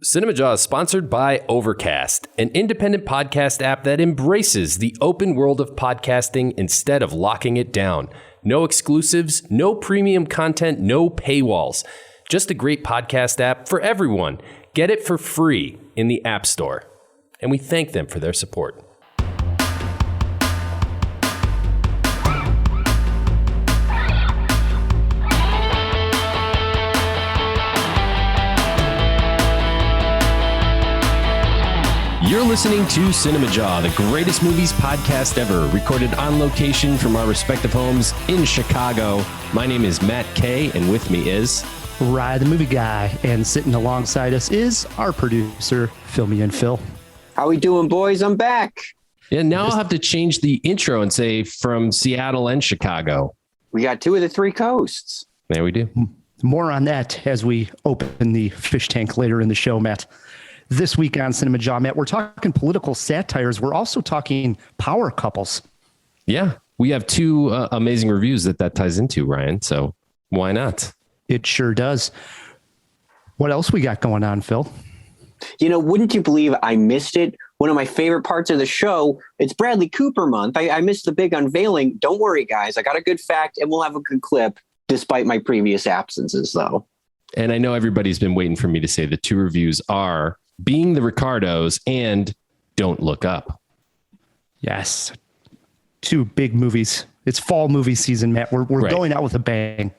Cinemajaw is sponsored by Overcast, an independent podcast app that embraces the open world of podcasting instead of locking it down. No exclusives, no premium content, no paywalls. Just a great podcast app for everyone. Get it for free in the App Store. And we thank them for their support. You're listening to Cinemajaw, the greatest movies podcast ever, recorded on location from our respective homes in Chicago. My name is Matt Kay, and with me is Rye, the movie guy, and sitting alongside us is our producer, Filmy and Phil. How we doing, boys? I'm back. Yeah, now I'll have to change the intro and say from Seattle and Chicago. We got two of the three coasts. There we do. More on that as we open the fish tank later in the show, Matt. This week on Cinemajaw, Matt, we're talking political satires. We're also talking power couples. Yeah, we have two amazing reviews that ties into, Ryan. So why not? It sure does. What else we got going on, Phil? You know, wouldn't you believe I missed it? One of my favorite parts of the show, it's Bradley Cooper month. I missed the big unveiling. Don't worry, guys. I got a good fact and we'll have a good clip despite my previous absences, though. And I know everybody's been waiting for me to say the two reviews are Being the Ricardos and Don't Look Up. Yes. Two big movies. It's fall movie season, Matt. We're right. Going out with a bang.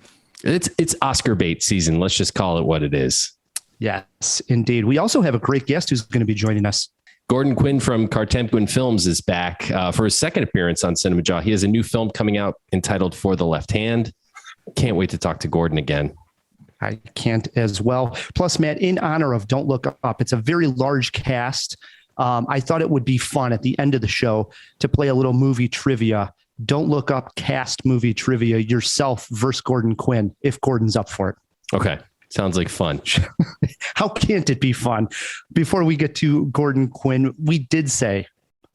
It's Oscar bait season. Let's just call it what it is. Yes, indeed. We also have a great guest who's going to be joining us. Gordon Quinn from Kartemquin Films is back for his second appearance on Cinemajaw. He has a new film coming out entitled For the Left Hand. Can't wait to talk to Gordon again. I can't as well. Plus, Matt, in honor of Don't Look Up, it's a very large cast. I thought it would be fun at the end of the show to play a little movie trivia. Don't Look Up cast movie trivia, yourself versus Gordon Quinn, if Gordon's up for it. Okay. Sounds like fun. How can't it be fun? Before we get to Gordon Quinn, we did say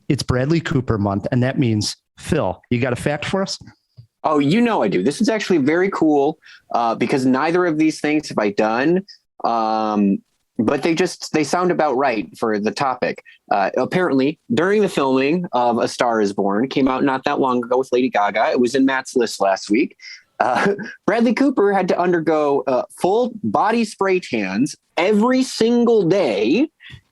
it's Bradley Cooper month, and that means, Phil, you got a fact for us? Oh, you know I do. This is actually very cool because neither of these things have I done, but they sound about right for the topic. Apparently, during the filming of A Star is Born, came out not that long ago with Lady Gaga. It was in Matt's list last week. Bradley Cooper had to undergo full body spray tans every single day,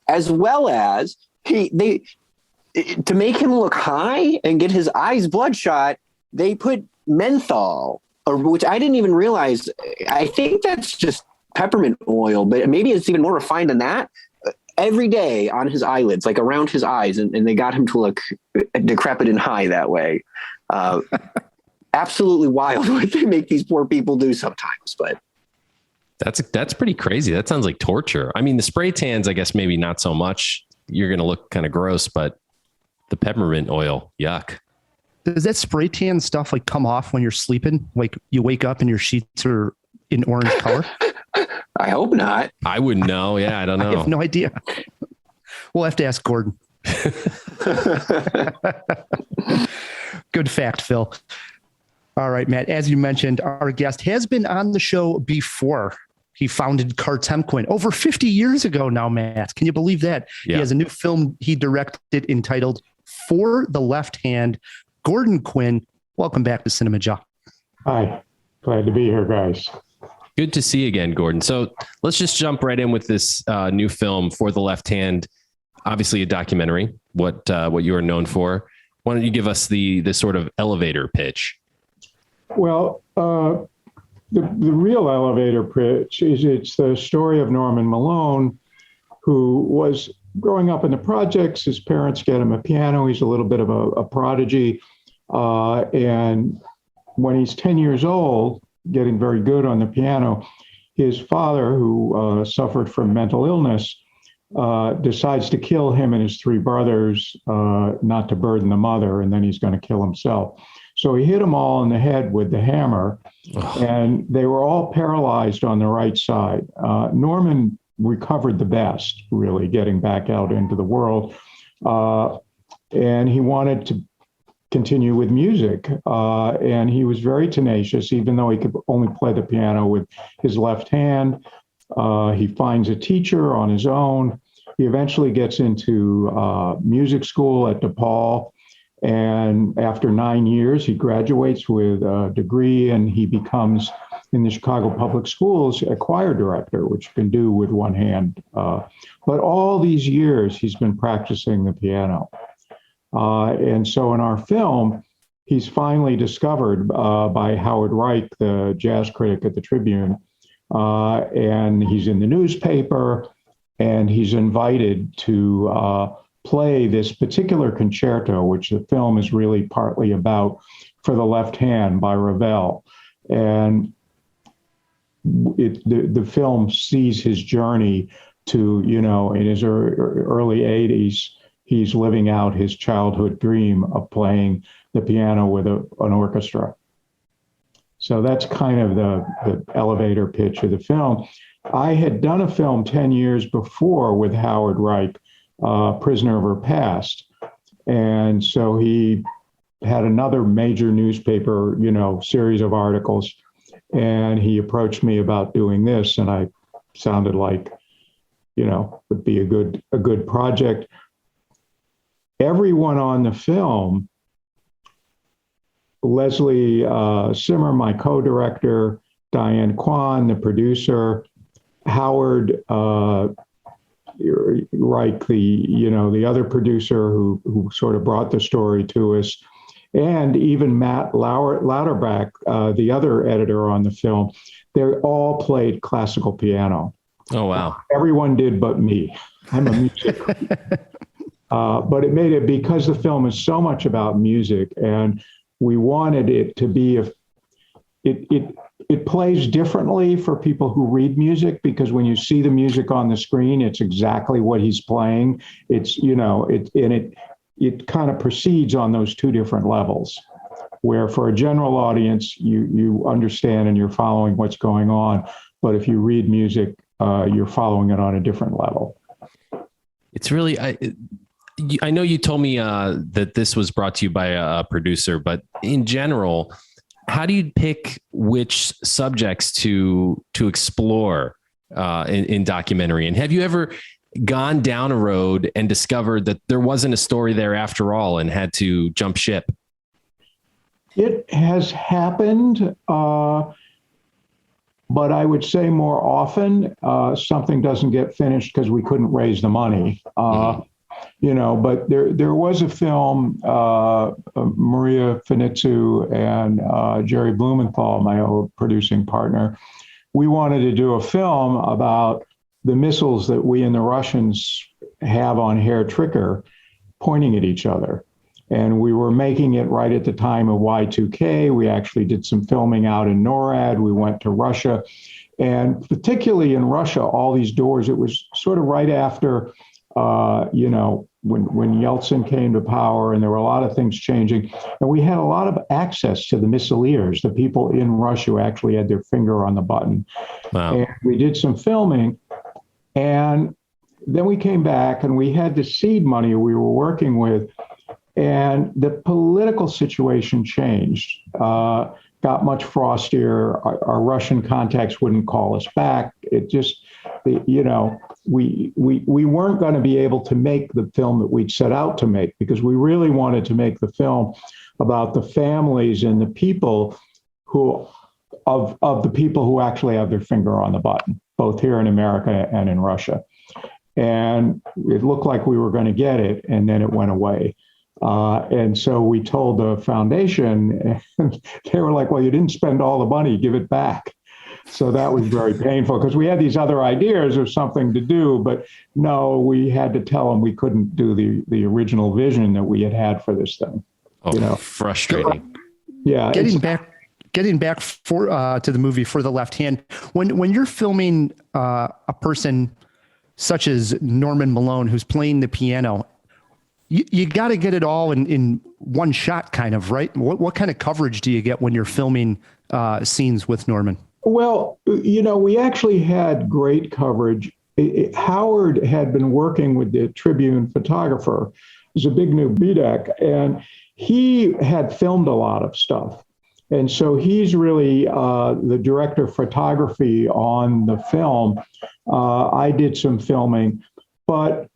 as well as to make him look high and get his eyes bloodshot. They put menthol, which I didn't even realize. I think that's just peppermint oil, but maybe it's even more refined than that. Every day on his eyelids, like around his eyes, and they got him to look decrepit and high that way. Absolutely wild what they make these poor people do sometimes, but that's pretty crazy. That sounds like torture. I mean, the spray tans, I guess maybe not so much. You're going to look kind of gross, but the peppermint oil, yuck. Does that spray tan stuff like come off when you're sleeping? Like you wake up and your sheets are in orange color? I hope not. I wouldn't know. Yeah, I don't know. I have no idea. We'll have to ask Gordon. Good fact, Phil. All right, Matt, as you mentioned, our guest has been on the show before. He founded Kartemquin over 50 years ago now, Matt. Can you believe that? Yeah. He has a new film he directed entitled For the Left Hand. Gordon Quinn, welcome back to Cinemajaw. Hi, glad to be here, guys. Good to see you again, Gordon. So let's just jump right in with this new film, For the Left Hand. Obviously a documentary, what you are known for. Why don't you give us the sort of elevator pitch? Well, the real elevator pitch is it's the story of Norman Malone, who was growing up in the projects. His parents get him a piano. He's a little bit of a prodigy. And when he's 10 years old, getting very good on the piano, his father, who suffered from mental illness, decides to kill him and his three brothers, not to burden the mother, and then he's going to kill himself. So he hit them all in the head with the hammer, and they were all paralyzed on the right side. Norman recovered the best, really, getting back out into the world. And he wanted to continue with music. And he was very tenacious, even though he could only play the piano with his left hand. He finds a teacher on his own. He eventually gets into music school at DePaul. And after 9 years, he graduates with a degree, and he becomes, in the Chicago Public Schools, a choir director, which you can do with one hand. But all these years, he's been practicing the piano. And so in our film, he's finally discovered by Howard Reich, the jazz critic at the Tribune, and he's in the newspaper, and he's invited to play this particular concerto, which the film is really partly about, for the left hand by Ravel. And the film sees his journey to, in his early 80s, he's living out his childhood dream of playing the piano with an orchestra. So that's kind of the elevator pitch of the film. I had done a film 10 years before with Howard Reich, Prisoner of Her Past. And so he had another major newspaper, series of articles, and he approached me about doing this, and I sounded like, would be a good project. Everyone on the film, Leslie Simmer, my co-director, Diane Kwan, the producer, Howard Reich, the other producer who sort of brought the story to us, and even Matt Lauterbach, the other editor on the film, they all played classical piano. Oh, wow. Everyone did but me. I'm a music but it made it, because the film is so much about music, and we wanted it to be it plays differently for people who read music, because when you see the music on the screen, it's exactly what he's playing. It's, it kind of proceeds on those two different levels, where for a general audience, you understand and you're following what's going on. But if you read music, you're following it on a different level. It's really, I know you told me that this was brought to you by a producer, but in general, how do you pick which subjects to explore in documentary? And have you ever gone down a road and discovered that there wasn't a story there after all and had to jump ship? It has happened, but I would say more often something doesn't get finished because we couldn't raise the money. But there was a film, Maria Finitzu and Jerry Blumenthal, my old producing partner. We wanted to do a film about the missiles that we and the Russians have on Hair Trigger pointing at each other. And we were making it right at the time of Y2K. We actually did some filming out in NORAD. We went to Russia. And particularly in Russia, all these doors, it was sort of right after when Yeltsin came to power, and there were a lot of things changing. And we had a lot of access to the missileers, the people in Russia who actually had their finger on the button. Wow. And we did some filming. And then we came back, and we had the seed money we were working with. And the political situation changed, got much frostier. Our Russian contacts wouldn't call us back. It just, we weren't going to be able to make the film that we'd set out to make, because we really wanted to make the film about the families and the people of the people who actually have their finger on the button, both here in America and in Russia. And it looked like we were going to get it, and then it went away. And so we told the foundation, and they were like, well, you didn't spend all the money, give it back. So that was very painful, because we had these other ideas of something to do, but no, we had to tell them we couldn't do the original vision that we had for this thing. Oh, frustrating. Yeah. Getting back to the movie For the Left Hand, when you're filming a person such as Norman Malone, who's playing the piano, you got to get it all in one shot, kind of, right? What kind of coverage do you get when you're filming scenes with Norman? Well, we actually had great coverage. Howard had been working with the Tribune photographer, who's a big new BDEC, and he had filmed a lot of stuff. And so he's really the director of photography on the film. I did some filming, but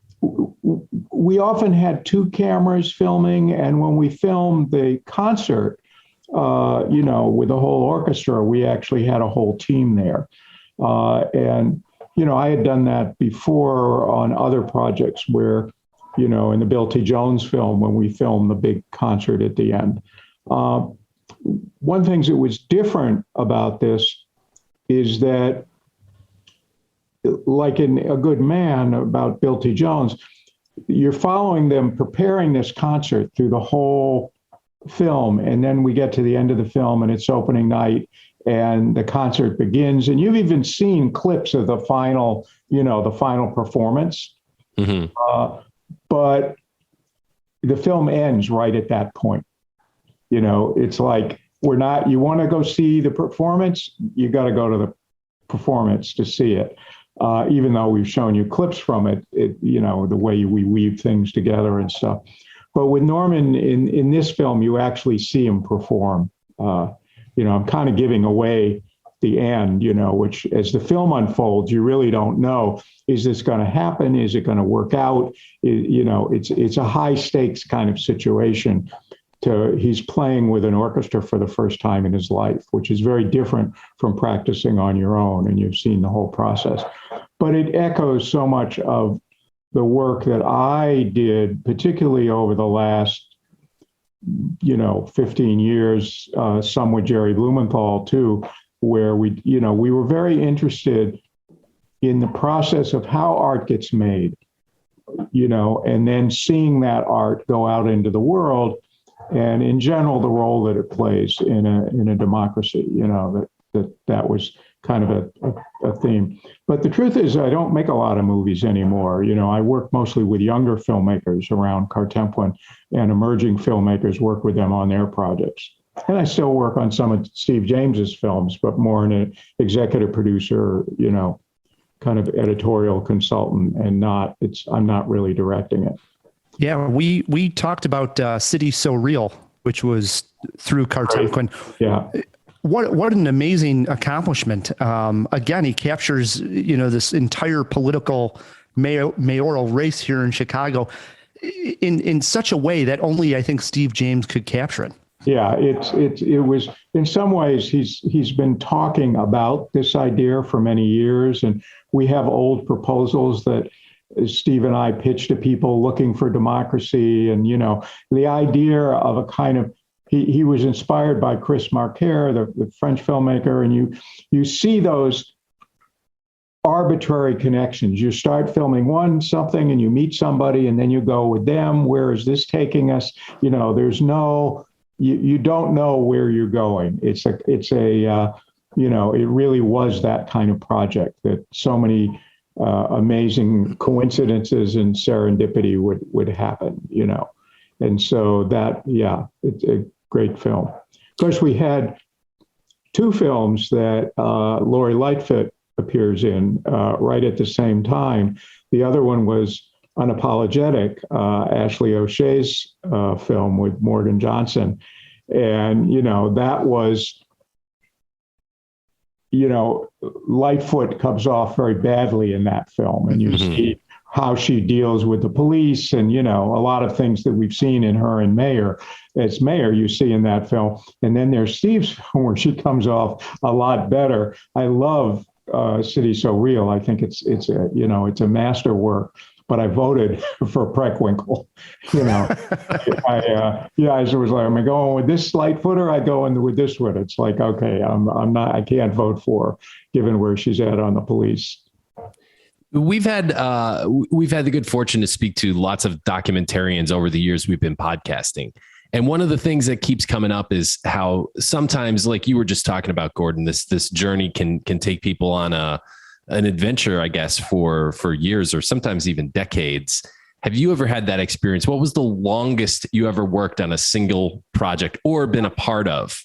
we often had two cameras filming. And when we filmed the concert, with the whole orchestra, we actually had a whole team there. And I had done that before on other projects where, in the Bill T. Jones film, when we filmed the big concert at the end. One thing that was different about this is that, like in A Good Man about Bill T. Jones, you're following them preparing this concert through the whole film. And then we get to the end of the film and it's opening night and the concert begins. And you've even seen clips of the final performance. Mm-hmm. But the film ends right at that point. It's like, you want to go see the performance, you got to go to the performance to see it. Even though we've shown you clips from it, the way we weave things together and stuff. But with Norman in this film, you actually see him perform. I'm kind of giving away the end, which as the film unfolds, you really don't know, is this going to happen? Is it going to work out? It's a high stakes kind of situation. He's playing with an orchestra for the first time in his life, which is very different from practicing on your own, and you've seen the whole process. But it echoes so much of the work that I did, particularly over the last, 15 years, some with Jerry Blumenthal too, where we were very interested in the process of how art gets made, and then seeing that art go out into the world. And in general, the role that it plays in a democracy, that was kind of a theme. But the truth is, I don't make a lot of movies anymore. I work mostly with younger filmmakers around Kartemquin, and emerging filmmakers work with them on their projects. And I still work on some of Steve James's films, but more in an executive producer, kind of editorial consultant, and I'm not really directing it. Yeah, we talked about City So Real, which was through Kartemquin. Yeah. What an amazing accomplishment. Again, he captures, this entire political mayoral race here in Chicago in such a way that only I think Steve James could capture it. Yeah, it was, in some ways, he's been talking about this idea for many years, and we have old proposals that Steve and I pitched to people looking for democracy, and the idea of a kind of, he was inspired by Chris Marker, the French filmmaker, and you see those arbitrary connections. You start filming something and you meet somebody and then you go with them. Where is this taking us? There's no, you don't know where you're going. It really was that kind of project that so many amazing coincidences and serendipity would happen, And so it's a great film. Of course, we had two films that Lori Lightfoot appears in right at the same time. The other one was Unapologetic, Ashley O'Shea's film with Morgan Johnson. And, that was, Lightfoot comes off very badly in that film. And you see how she deals with the police and, a lot of things that we've seen in her and Mayor. As Mayor, you see in that film. And then there's Steve's film where she comes off a lot better. I love City So Real. I think it's a masterwork. But I voted for Preckwinkle. I was like, am I going with this Lightfoot or I going with this one? It's like, okay, I can't vote for her, given where she's at on the police. We've had the good fortune to speak to lots of documentarians over the years we've been podcasting. And one of the things that keeps coming up is how sometimes, like you were just talking about, Gordon, this journey can take people on an adventure, I guess, for years or sometimes even decades. Have you ever had that experience? What was the longest you ever worked on a single project or been a part of?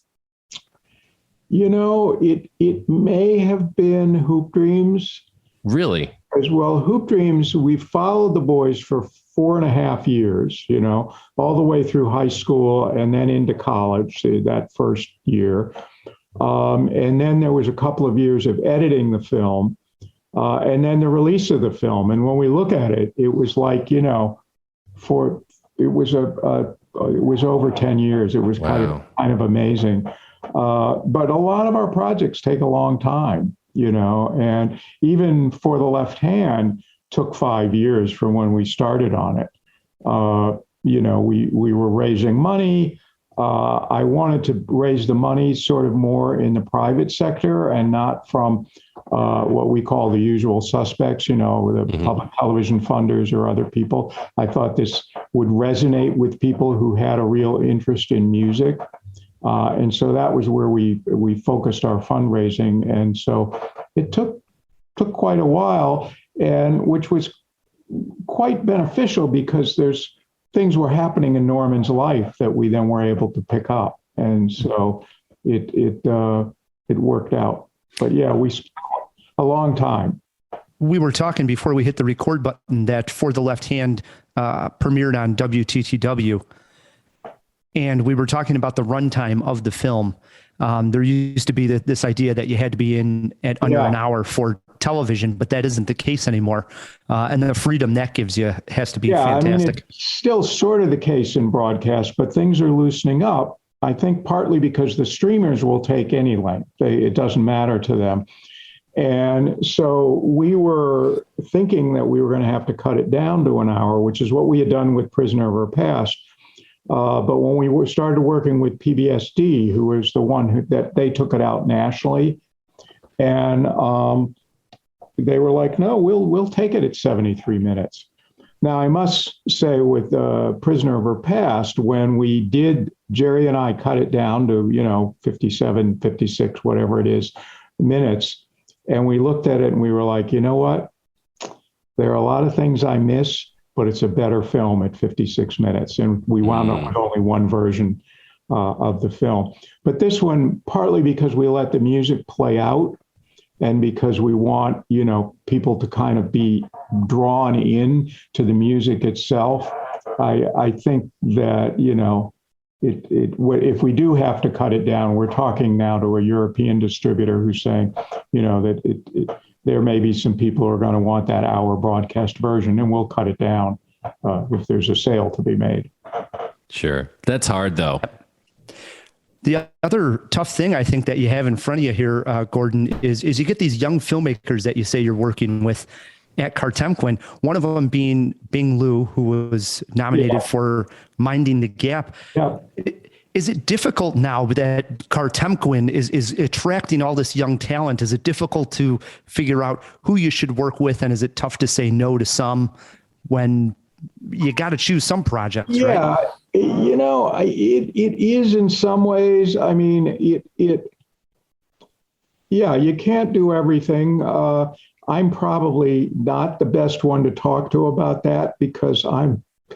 It may have been Hoop Dreams. Really? as well. Hoop Dreams, we followed the boys for 4.5 years, all the way through high school and then into college, that first year. And then there was a couple of years of editing the film, and then the release of the film. And when we look at it, it was like, it was over 10 years. It was Wow. kind of amazing. But a lot of our projects take a long time, and even For the Left Hand took 5 years from when we started on it. We were raising money. I wanted to raise the money sort of more in the private sector and not from what we call the usual suspects, the public television funders or other people. I thought this would resonate with people who had a real interest in music. And so that was where we focused our fundraising. And so it took quite a while, and which was quite beneficial because there's things were happening in Norman's life that we then were able to pick up. And so it worked out. But yeah, we spent a long time. We were talking before we hit the record button that For the Left Hand premiered on WTTW. And we were talking about the runtime of the film. There used to be this idea that you had to be in at under an hour for television, but that isn't the case anymore. And the freedom that gives you has to be fantastic. I mean, it's still sort of the case in broadcast, but things are loosening up. I think partly because the streamers will take any length. It doesn't matter to them. And so we were thinking that we were going to have to cut it down to an hour, which is what we had done with Prisoner of Her Past. But when we started working with PBSD, who was the one that they took it out nationally, and they were like, "No, we'll take it at 73 minutes." Now, I must say, with Prisoner of Her Past, when we did, Jerry and I cut it down to 57, 56, whatever it is, minutes, and we looked at it and we were like, you know what? There are a lot of things I miss, but it's a better film at 56 minutes. And we wound up with only one version of the film. But this one, partly because we let the music play out and because we want, people to kind of be drawn in to the music itself, I think that, if we do have to cut it down, we're talking now to a European distributor who's saying, that there may be some people who are going to want that hour broadcast version, and we'll cut it down if there's a sale to be made. Sure. That's hard, though. The other tough thing I think that you have in front of you here, Gordon, is you get these young filmmakers that you say you're working with at Kartemquin, one of them being Bing Liu, who was nominated for Minding the Gap. Yeah. Is it difficult now that Kartemquin is attracting all this young talent? Is it difficult to figure out who you should work with? And is it tough to say no to some when you got to choose some projects? Yeah, right? It is in some ways. I mean, you can't do everything. I'm probably not the best one to talk to about that because I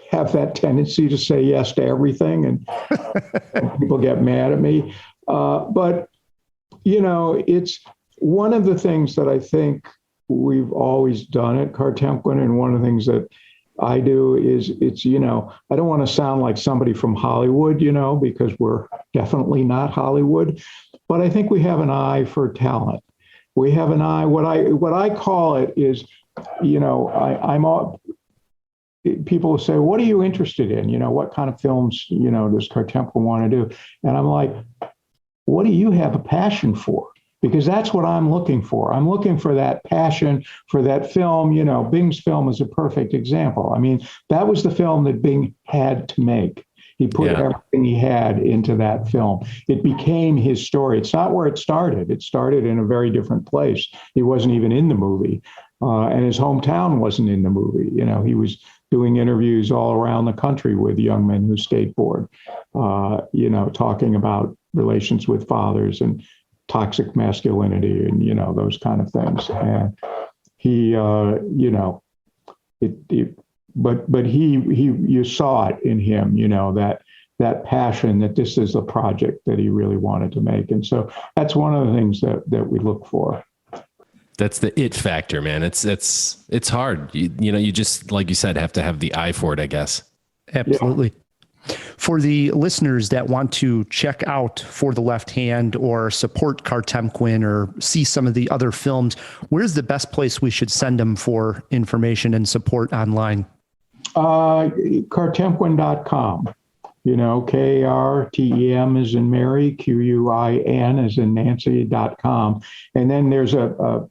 have that tendency to say yes to everything, and people get mad at me. But it's one of the things that I think we've always done at Kartemquin, and one of the things that I do is I don't want to sound like somebody from Hollywood, because we're definitely not Hollywood, but I think we have an eye for talent. We have an eye. What I call it is, I'm all. People say, "What are you interested in? What kind of films, does Kartemquin want to do?" And I'm like, "What do you have a passion for?" Because that's what I'm looking for. I'm looking for that passion for that film. Bing's film is a perfect example. I mean, that was the film that Bing had to make. He put everything he had into that film. It became his story. It's not where it started. It started in a very different place. He wasn't even in the movie. And his hometown wasn't in the movie. He was doing interviews all around the country with young men who skateboard, talking about relations with fathers and toxic masculinity and, those kind of things. And he, but you saw it in him, that passion that this is a project that he really wanted to make. And so that's one of the things that we look for. That's the it factor, man. It's hard. You just, like you said, have to have the eye for it, I guess. Absolutely. Yeah. For the listeners that want to check out For the Left Hand or support Kartemquin or see some of the other films, where's the best place we should send them for information and support online? Kartemquin.com. Kartem as in Mary, Quin as in Nancy.com. And then there's a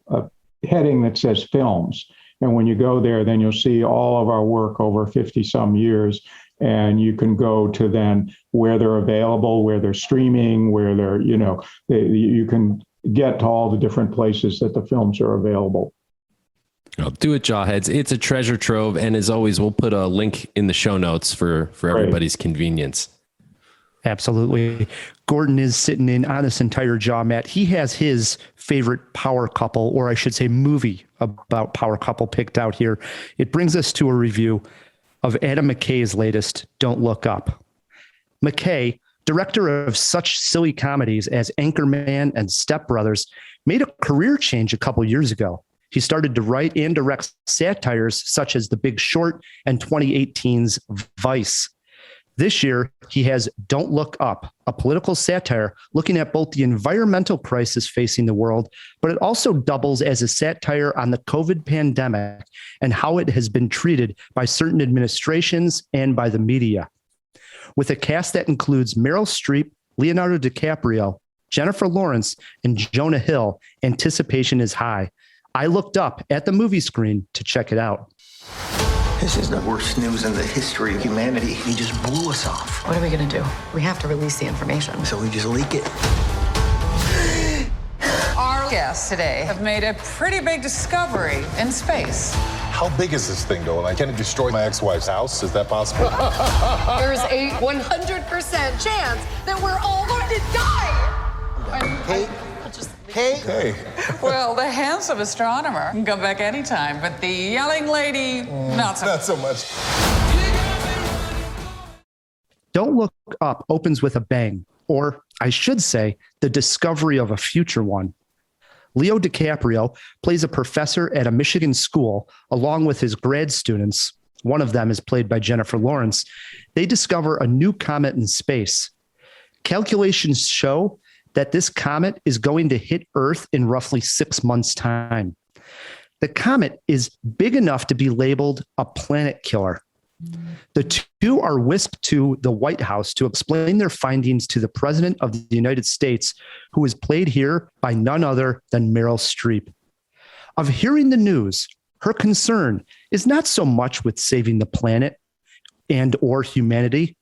heading that says films. And when you go there, then you'll see all of our work over 50 some years. And you can go to then where they're available, where they're streaming, where they're, you can get to all the different places that the films are available. Oh, do it, Jawheads. It's a treasure trove. And as always, we'll put a link in the show notes for everybody's convenience. Absolutely. Gordon is sitting in on this entire jaw, Matt. He has his favorite power couple, or I should say movie about power couple picked out here. It brings us to a review of Adam McKay's latest, Don't Look Up. McKay, director of such silly comedies as Anchorman and Step Brothers, made a career change a couple years ago. He started to write and direct satires such as The Big Short and 2018's Vice. This year, he has Don't Look Up, a political satire looking at both the environmental crisis facing the world, but it also doubles as a satire on the COVID pandemic and how it has been treated by certain administrations and by the media. With a cast that includes Meryl Streep, Leonardo DiCaprio, Jennifer Lawrence, and Jonah Hill, anticipation is high. I looked up at the movie screen to check it out. This is the worst news in the history of humanity. He just blew us off. What are we going to do? We have to release the information. So we just leak it. Our guests today have made a pretty big discovery in space. How big is this thing, though? Can it destroy my ex-wife's house? Is that possible? There's a 100% chance that we're all going to die. Hey. Well, the handsome astronomer can come back anytime, but the yelling lady, not so much. Don't Look Up opens with a bang, or I should say, the discovery of a future one. Leo DiCaprio plays a professor at a Michigan school along with his grad students. One of them is played by Jennifer Lawrence. They discover a new comet in space. Calculations show that this comet is going to hit Earth in roughly 6 months' time. The comet is big enough to be labeled a planet killer. The two are whisked to the White House to explain their findings to the President of the United States, who is played here by none other than Meryl Streep. Of hearing the news, her concern is not so much with saving the planet and or humanity,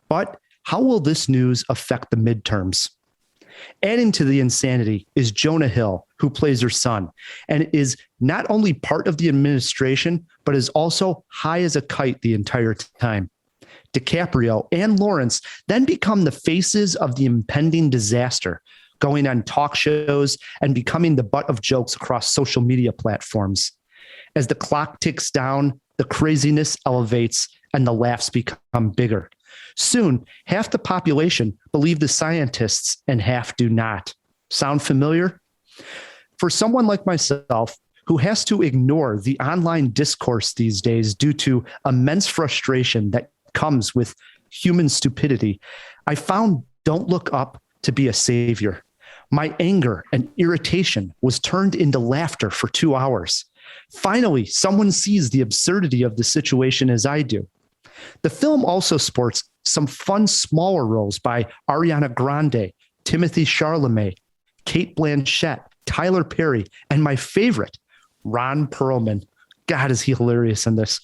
but how will this news affect the midterms? Adding to the insanity is Jonah Hill, who plays her son, and is not only part of the administration, but is also high as a kite the entire time. DiCaprio and Lawrence then become the faces of the impending disaster, going on talk shows and becoming the butt of jokes across social media platforms. As the clock ticks down, the craziness elevates and the laughs become bigger. Soon, half the population believe the scientists and half do not. Sound familiar? For someone like myself, who has to ignore the online discourse these days due to immense frustration that comes with human stupidity, I found Don't Look Up to be a savior. My anger and irritation was turned into laughter for 2 hours. Finally, someone sees the absurdity of the situation as I do. The film also sports some fun smaller roles by Ariana Grande, Timothée Chalamet, Cate Blanchett, Tyler Perry, and my favorite, Ron Perlman. God, is he hilarious in this.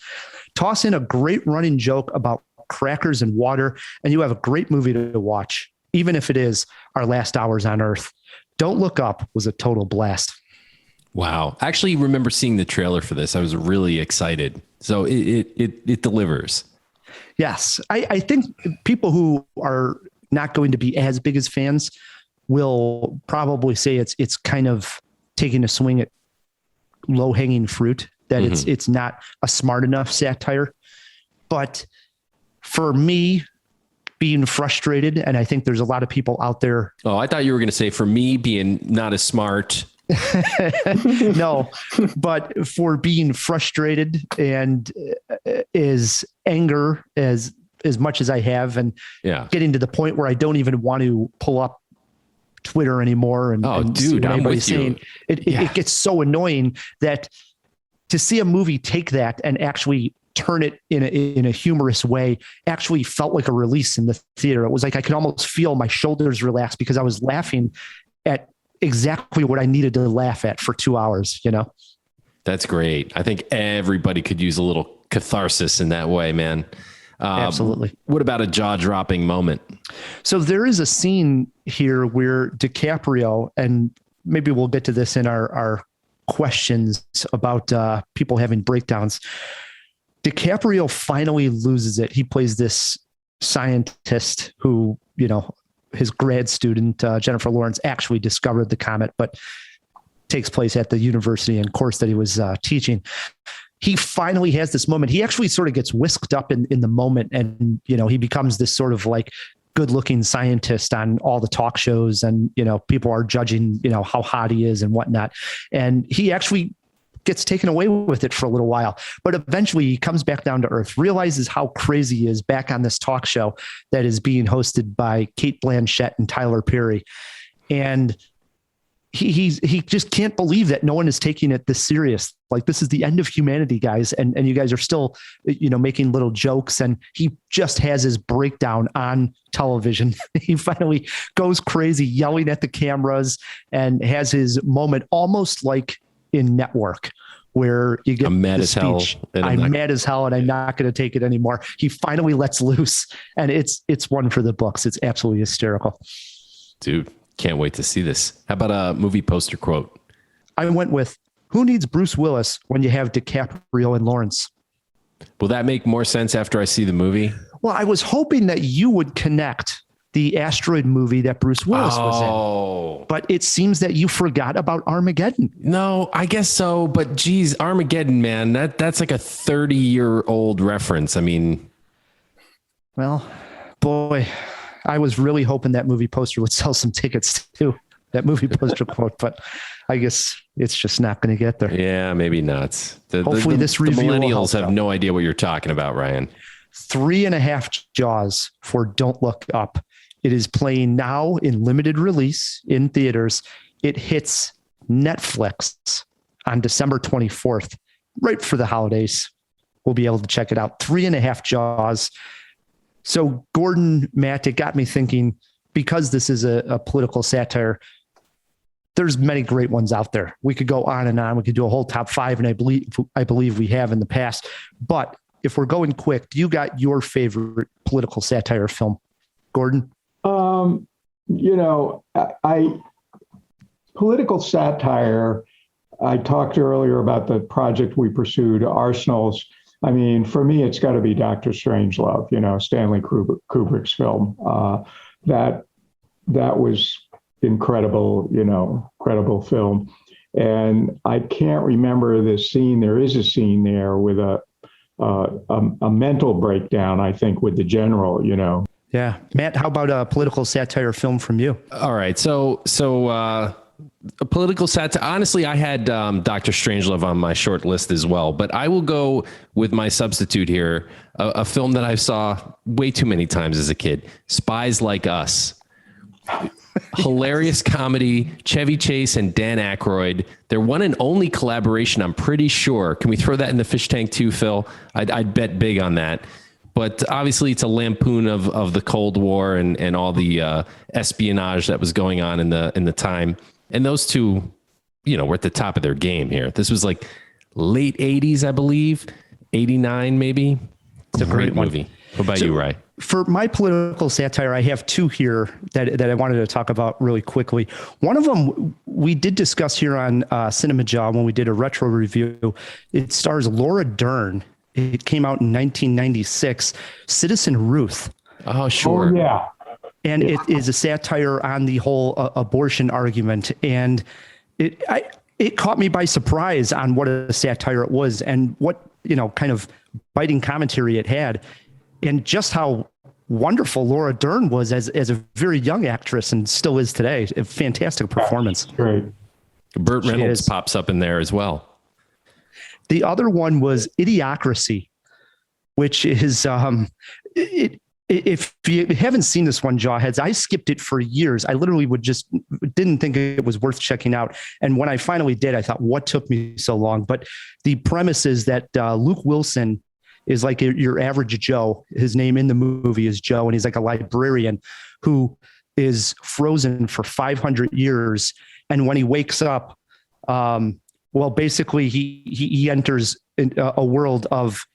Toss in a great running joke about crackers and water, and you have a great movie to watch, even if it is our last hours on Earth. Don't Look Up was a total blast. Wow. I actually remember seeing the trailer for this. I was really excited. So it delivers. Yes. I think people who are not going to be as big as fans will probably say it's kind of taking a swing at low-hanging fruit, that it's not a smart enough satire. But for me, being frustrated, and I think there's a lot of people out there. Oh, I thought you were going to say, for me, being not as smart, No, but for being frustrated and is anger as much as I have, and getting to the point where I don't even want to pull up Twitter anymore. And dude, I'm with you. It gets so annoying that to see a movie take that and actually turn it in a humorous way actually felt like a release in the theater. It was like I could almost feel my shoulders relax because I was laughing at exactly what I needed to laugh at for 2 hours, you know? That's great. I think everybody could use a little catharsis in that way, man. Absolutely. What about a jaw-dropping moment? So there is a scene here where DiCaprio, and maybe we'll get to this in our questions about people having breakdowns. DiCaprio finally loses it. He plays this scientist who, you know, his grad student, Jennifer Lawrence, actually discovered the comet, but takes place at the university and course that he was teaching. He finally has this moment. He actually sort of gets whisked up in the moment, and, you know, he becomes this sort of like good looking scientist on all the talk shows, and, you know, people are judging, you know, how hot he is and whatnot. And he actually gets taken away with it for a little while, but eventually he comes back down to earth, realizes how crazy he is back on this talk show that is being hosted by Cate Blanchett and Tyler Perry. And he just can't believe that no one is taking it this serious. Like, this is the end of humanity, guys. And you guys are still, you know, making little jokes. And he just has his breakdown on television. He finally goes crazy, yelling at the cameras, and has his moment almost like in Network, where you get I'm mad the as hell. speech, I'm mad as hell and I'm not going to take it anymore. He finally lets loose, and it's one for the books. It's absolutely hysterical. Dude, can't wait to see this. How about a movie poster quote? I went with, who needs Bruce Willis when you have DiCaprio and Lawrence? Will that make more sense after I see the movie? Well, I was hoping that you would connect the asteroid movie that Bruce Willis was in, but it seems that you forgot about Armageddon. No, I guess so. But geez, Armageddon, man, that's like a 30-year-old reference. I mean, well, boy, I was really hoping that movie poster would sell some tickets too. That movie poster quote, but I guess it's just not going to get there. Yeah, maybe not. Hopefully this review the will millennials help have no idea what you're talking about, Ryan. 3.5 Jaws for Don't Look Up. It is playing now in limited release in theaters. It hits Netflix on December 24th, right for the holidays. We'll be able to check it out. 3.5 Jaws. So Gordon, Matt, it got me thinking, because this is a political satire, there's many great ones out there. We could go on and on. We could do a whole top 5, and I believe we have in the past. But if we're going quick, do you got your favorite political satire film, Gordon? You know, political satire, I talked earlier about the project we pursued, Arsenals. I mean, for me, it's got to be Dr. Strangelove, you know, Stanley Kubrick's film. That was incredible, you know, incredible film. And I can't remember the scene. There is a scene there with a mental breakdown, I think, with the general, you know. Yeah. Matt, how about a political satire film from you? All right. So a political satire. Honestly, I had Dr. Strangelove on my short list as well, but I will go with my substitute here, a film that I saw way too many times as a kid, Spies Like Us. Hilarious comedy, Chevy Chase and Dan Aykroyd. Their one and only collaboration, I'm pretty sure. Can we throw that in the fish tank too, Phil? I'd bet big on that. But obviously, it's a lampoon of the Cold War and all the espionage that was going on in the time. And those two, you know, were at the top of their game here. This was like late 80s, I believe, 89 maybe. It's a great movie. What about you, Ray? For my political satire, I have two here that I wanted to talk about really quickly. One of them we did discuss here on Cinemajaw when we did a retro review. It stars Laura Dern. It came out in 1996. Citizen Ruth. Oh, sure. Oh, yeah. And it is a satire on the whole abortion argument. And it caught me by surprise on what a satire it was and what, you know, kind of biting commentary it had, and just how wonderful Laura Dern was as a very young actress and still is today. A fantastic performance. Great. Burt Reynolds pops up in there as well. The other one was Idiocracy, which is if you haven't seen this one, Jawheads, I skipped it for years. I literally didn't think it was worth checking out. And when I finally did, I thought, what took me so long? But the premise is that Luke Wilson is like your average Joe. His name in the movie is Joe, and he's like a librarian who is frozen for 500 years. And when he wakes up, basically he enters a world of,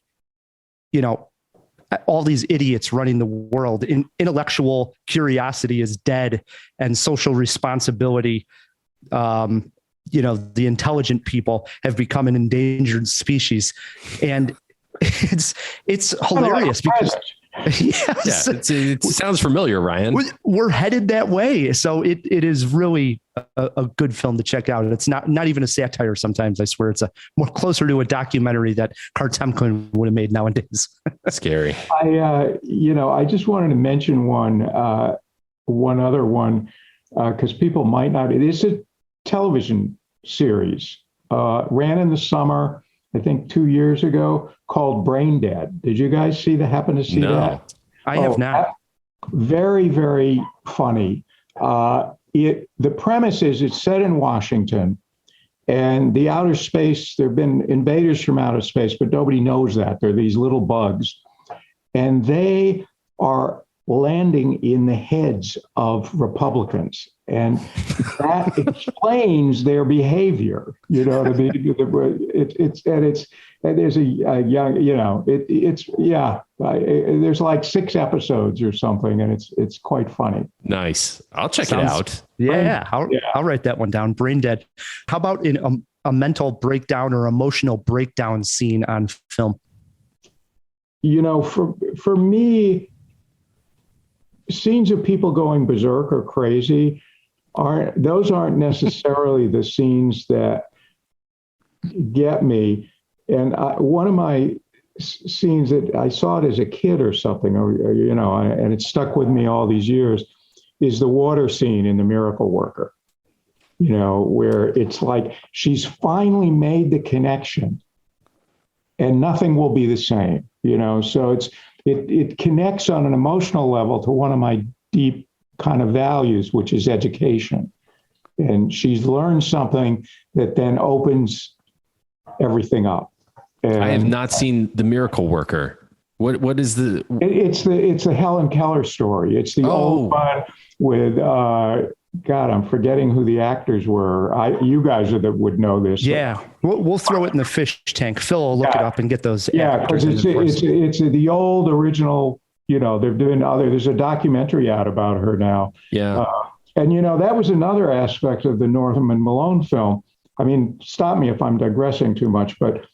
all these idiots running the world. Intellectual curiosity is dead, and social responsibility, the intelligent people have become an endangered species. And it's hilarious because yes, it sounds familiar, Ryan. We're headed that way. So it is really a good film to check out. It's not even a satire. Sometimes I swear it's more closer to a documentary that Kartemquin would have made nowadays. Scary. I just wanted to mention one other one because people might not. It is a television series. Ran in the summer, I think 2 years ago, called Brain Dead. Did you guys happen to see that? I have not. Very, very funny. The premise is it's set in Washington, and the outer space, there have been invaders from outer space, but nobody knows that. They're these little bugs, and they are landing in the heads of Republicans. And that explains their behavior. You know what I mean? There's a young, there's like 6 episodes or something, and it's quite funny. Nice. I'll check it out. Yeah, I'll write that one down. Brain Dead. How about in a mental breakdown or emotional breakdown scene on film? For me, scenes of people going berserk or crazy aren't necessarily the scenes that get me. And one of my scenes that I saw it as a kid or something, and it stuck with me all these years, is the water scene in The Miracle Worker. Where it's like she's finally made the connection, and nothing will be the same. So it connects on an emotional level to one of my deep kind of values, which is education. And she's learned something that then opens everything up. And I have not seen The Miracle Worker. What is the? It's the Helen Keller story. It's the old one with I'm forgetting who the actors were. You guys would know this. Yeah, we'll throw it in the fish tank. Phil will look it up and get those. Yeah, because it's the old original. They're doing there's a documentary out about her now. Yeah. And that was another aspect of the Norman Malone film. I mean, stop me if I'm digressing too much, but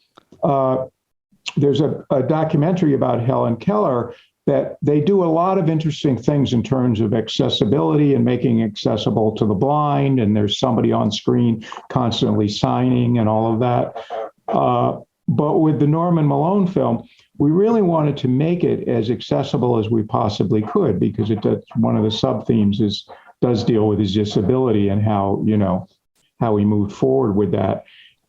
there's a documentary about Helen Keller that they do a lot of interesting things in terms of accessibility and making accessible to the blind. And there's somebody on screen constantly signing and all of that. But with the Norman Malone film, we really wanted to make it as accessible as we possibly could, because one of the sub-themes does deal with his disability and how he moved forward with that.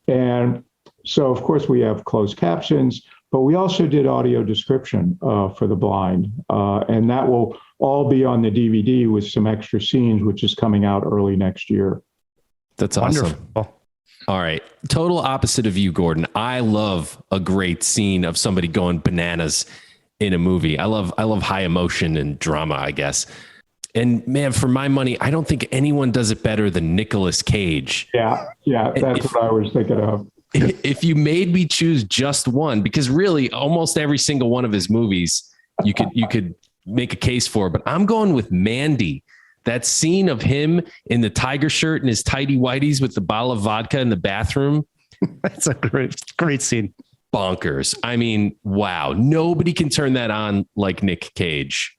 And so, of course, we have closed captions, but we also did audio description for the blind. And that will all be on the DVD with some extra scenes, which is coming out early next year. That's awesome. Wonderful. All right. Total opposite of you, Gordon. I love a great scene of somebody going bananas in a movie. I love high emotion and drama, I guess. And man, for my money, I don't think anyone does it better than Nicolas Cage. Yeah, that's what I was thinking of. If you made me choose just one, because really almost every single one of his movies you could make a case for, but I'm going with Mandy. That scene of him in the tiger shirt and his tighty whities with the bottle of vodka in the bathroom. That's a great scene. Bonkers. I mean, wow. Nobody can turn that on like Nick Cage.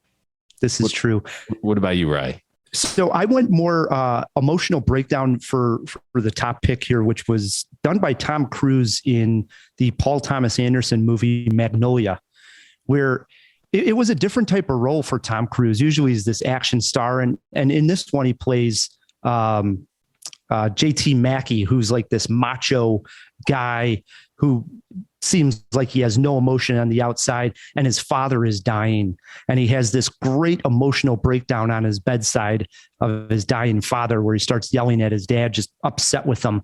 This is true. What about you, Ray? So I went more emotional breakdown for the top pick here, which was done by Tom Cruise in the Paul Thomas Anderson movie Magnolia, where it was a different type of role for Tom Cruise. Usually he's this action star. And in this one, he plays JT Mackey, who's like this macho guy who seems like he has no emotion on the outside, and his father is dying. And he has this great emotional breakdown on his bedside of his dying father, where he starts yelling at his dad, just upset with him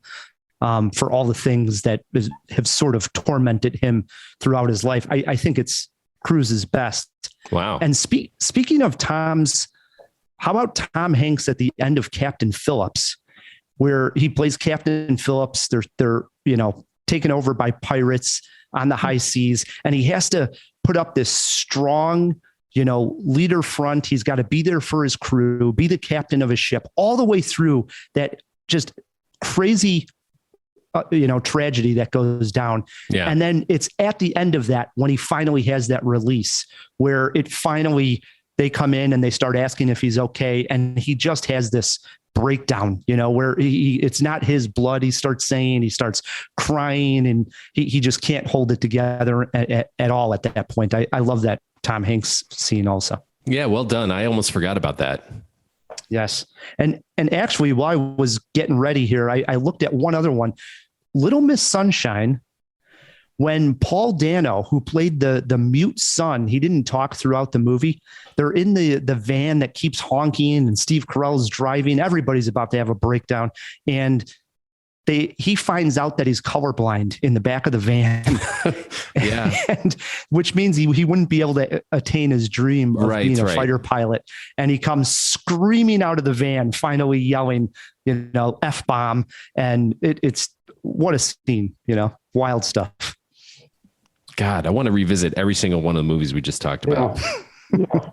for all the things that have sort of tormented him throughout his life. I think it's Cruise's best. Wow. And speaking of Tom's, how about Tom Hanks at the end of Captain Phillips, where he plays Captain Phillips? They're taken over by pirates on the high seas, and he has to put up this strong, leader front. He's got to be there for his crew, be the captain of his ship all the way through that just crazy, tragedy that goes down. Yeah. And then it's at the end of that when he finally has that release where they come in and they start asking if he's okay. And he just has this breakdown, where it's not his blood. He starts crying, and he just can't hold it together at all at that point. I love that Tom Hanks scene also. Yeah. Well done. I almost forgot about that. Yes. And actually, while I was getting ready here, I looked at one other one, Little Miss Sunshine, when Paul Dano, who played the mute son, he didn't talk throughout the movie. They're in the van that keeps honking, and Steve Carell's driving. Everybody's about to have a breakdown. And he finds out that he's colorblind in the back of the van. Yeah. And which means he wouldn't be able to attain his dream of being a fighter pilot. And he comes screaming out of the van, finally yelling, F-bomb. And it's what a scene, wild stuff. God, I want to revisit every single one of the movies we just talked about. Yeah.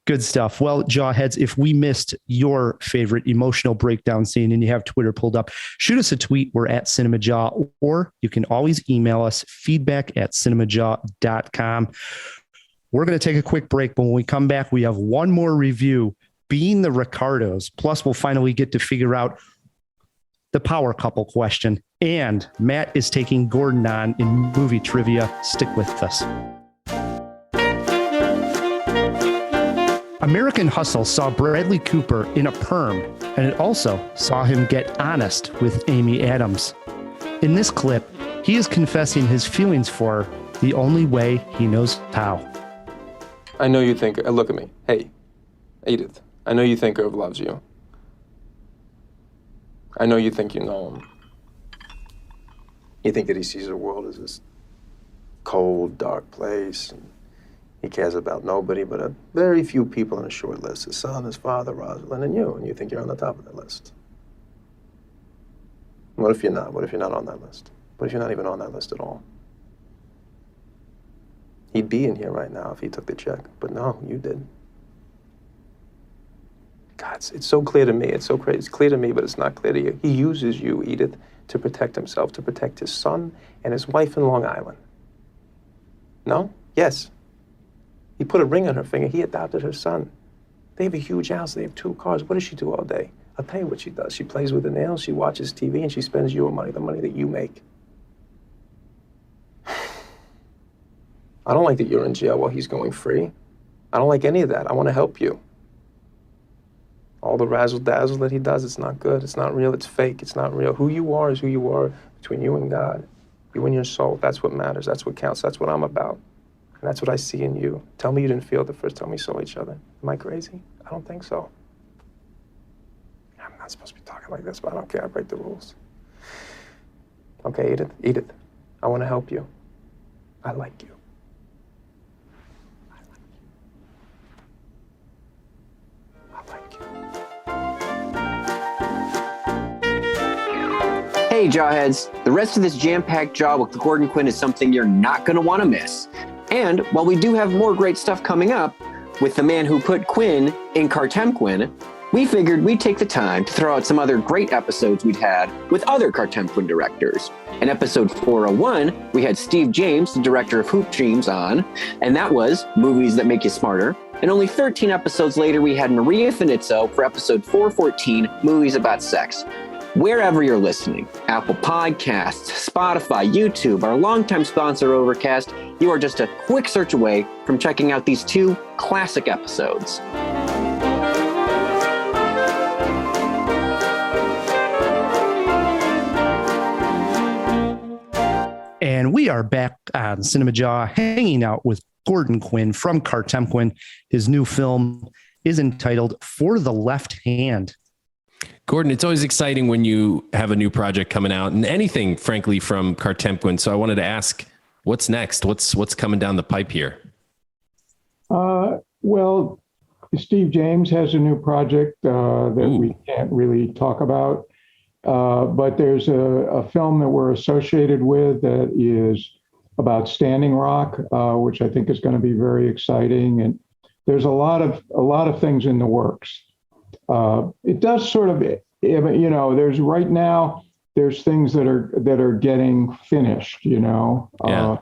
Good stuff. Well, Jawheads, if we missed your favorite emotional breakdown scene and you have Twitter pulled up, shoot us a tweet. We're at Cinemajaw, or you can always email us feedback@cinemajaw.com. We're going to take a quick break, but when we come back, we have one more review, being the Ricardos. Plus, we'll finally get to figure out the power couple question. And Matt is taking Gordon on in movie trivia. Stick with us. American Hustle saw Bradley Cooper in a perm, and it also saw him get honest with Amy Adams. In this clip, he is confessing his feelings for her the only way he knows how. I know you think, look at me. Hey, Edith, I know you think Irv loves you. I know you think you know him. You think that he sees the world as this cold, dark place. And he cares about nobody but a very few people on a short list. His son, his father, Rosalind, and you. And you think you're on the top of that list. What if you're not? What if you're not on that list? What if you're not even on that list at all? He'd be in here right now if he took the check. But no, you did. God, it's so clear to me. It's so crazy. It's clear to me, but it's not clear to you. He uses you, Edith, to protect himself, to protect his son and his wife in Long Island. No? Yes. He put a ring on her finger. He adopted her son. They have a huge house. They have 2 cars. What does she do all day? I'll tell you what she does. She plays with the nails, she watches TV, and she spends your money, the money that you make. I don't like that you're in jail while he's going free. I don't like any of that. I want to help you. All the razzle-dazzle that he does, it's not good. It's not real. It's fake. It's not real. Who you are is who you are between you and God. You and your soul. That's what matters. That's what counts. That's what I'm about. And that's what I see in you. Tell me you didn't feel it the first time we saw each other. Am I crazy? I don't think so. I'm not supposed to be talking like this, but I don't care. I break the rules. Okay, Edith, I want to help you. I like you. Hey, Jawheads. The rest of this jam-packed Jaw with Gordon Quinn is something you're not going to want to miss. And while we do have more great stuff coming up with the man who put Quinn in Kartemquin, we figured we'd take the time to throw out some other great episodes we'd had with other Kartemquin directors. In episode 401, we had Steve James, the director of Hoop Dreams, on, and that was Movies That Make You Smarter. And only 13 episodes later, we had Maria Finizzo for episode 414, Movies About Sex. Wherever you're listening, Apple Podcasts, Spotify, YouTube, our longtime sponsor Overcast, you are just a quick search away from checking out these 2 classic episodes. And we are back on Cinemajaw, hanging out with Gordon Quinn from Kartemquin. His new film is entitled For the Left Hand. Gordon, it's always exciting when you have a new project coming out, and anything, frankly, from Kartemquin. So I wanted to ask, what's next? What's coming down the pipe here? Well, Steve James has a new project that we can't really talk about. But there's a film that we're associated with that is about Standing Rock, which I think is going to be very exciting. And there's a lot of things in the works. It does sort of, there's right now, there's things that are getting finished, that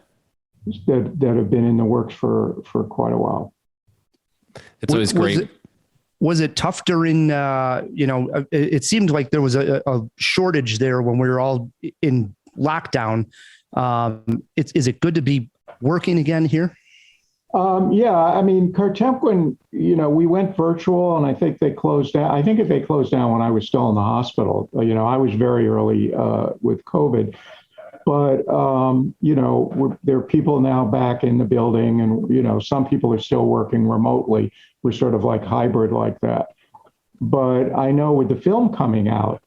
have been in the works for quite a while. It's always great. Was it tough during, it seemed like there was a shortage there when we were all in lockdown. Is it good to be working again here? Yeah, I mean, Kartemquin, we went virtual, and I think they closed down. I think if they closed down when I was still in the hospital, I was very early with COVID. But, there are people now back in the building, and, some people are still working remotely. We're sort of like hybrid like that. But I know with the film coming out,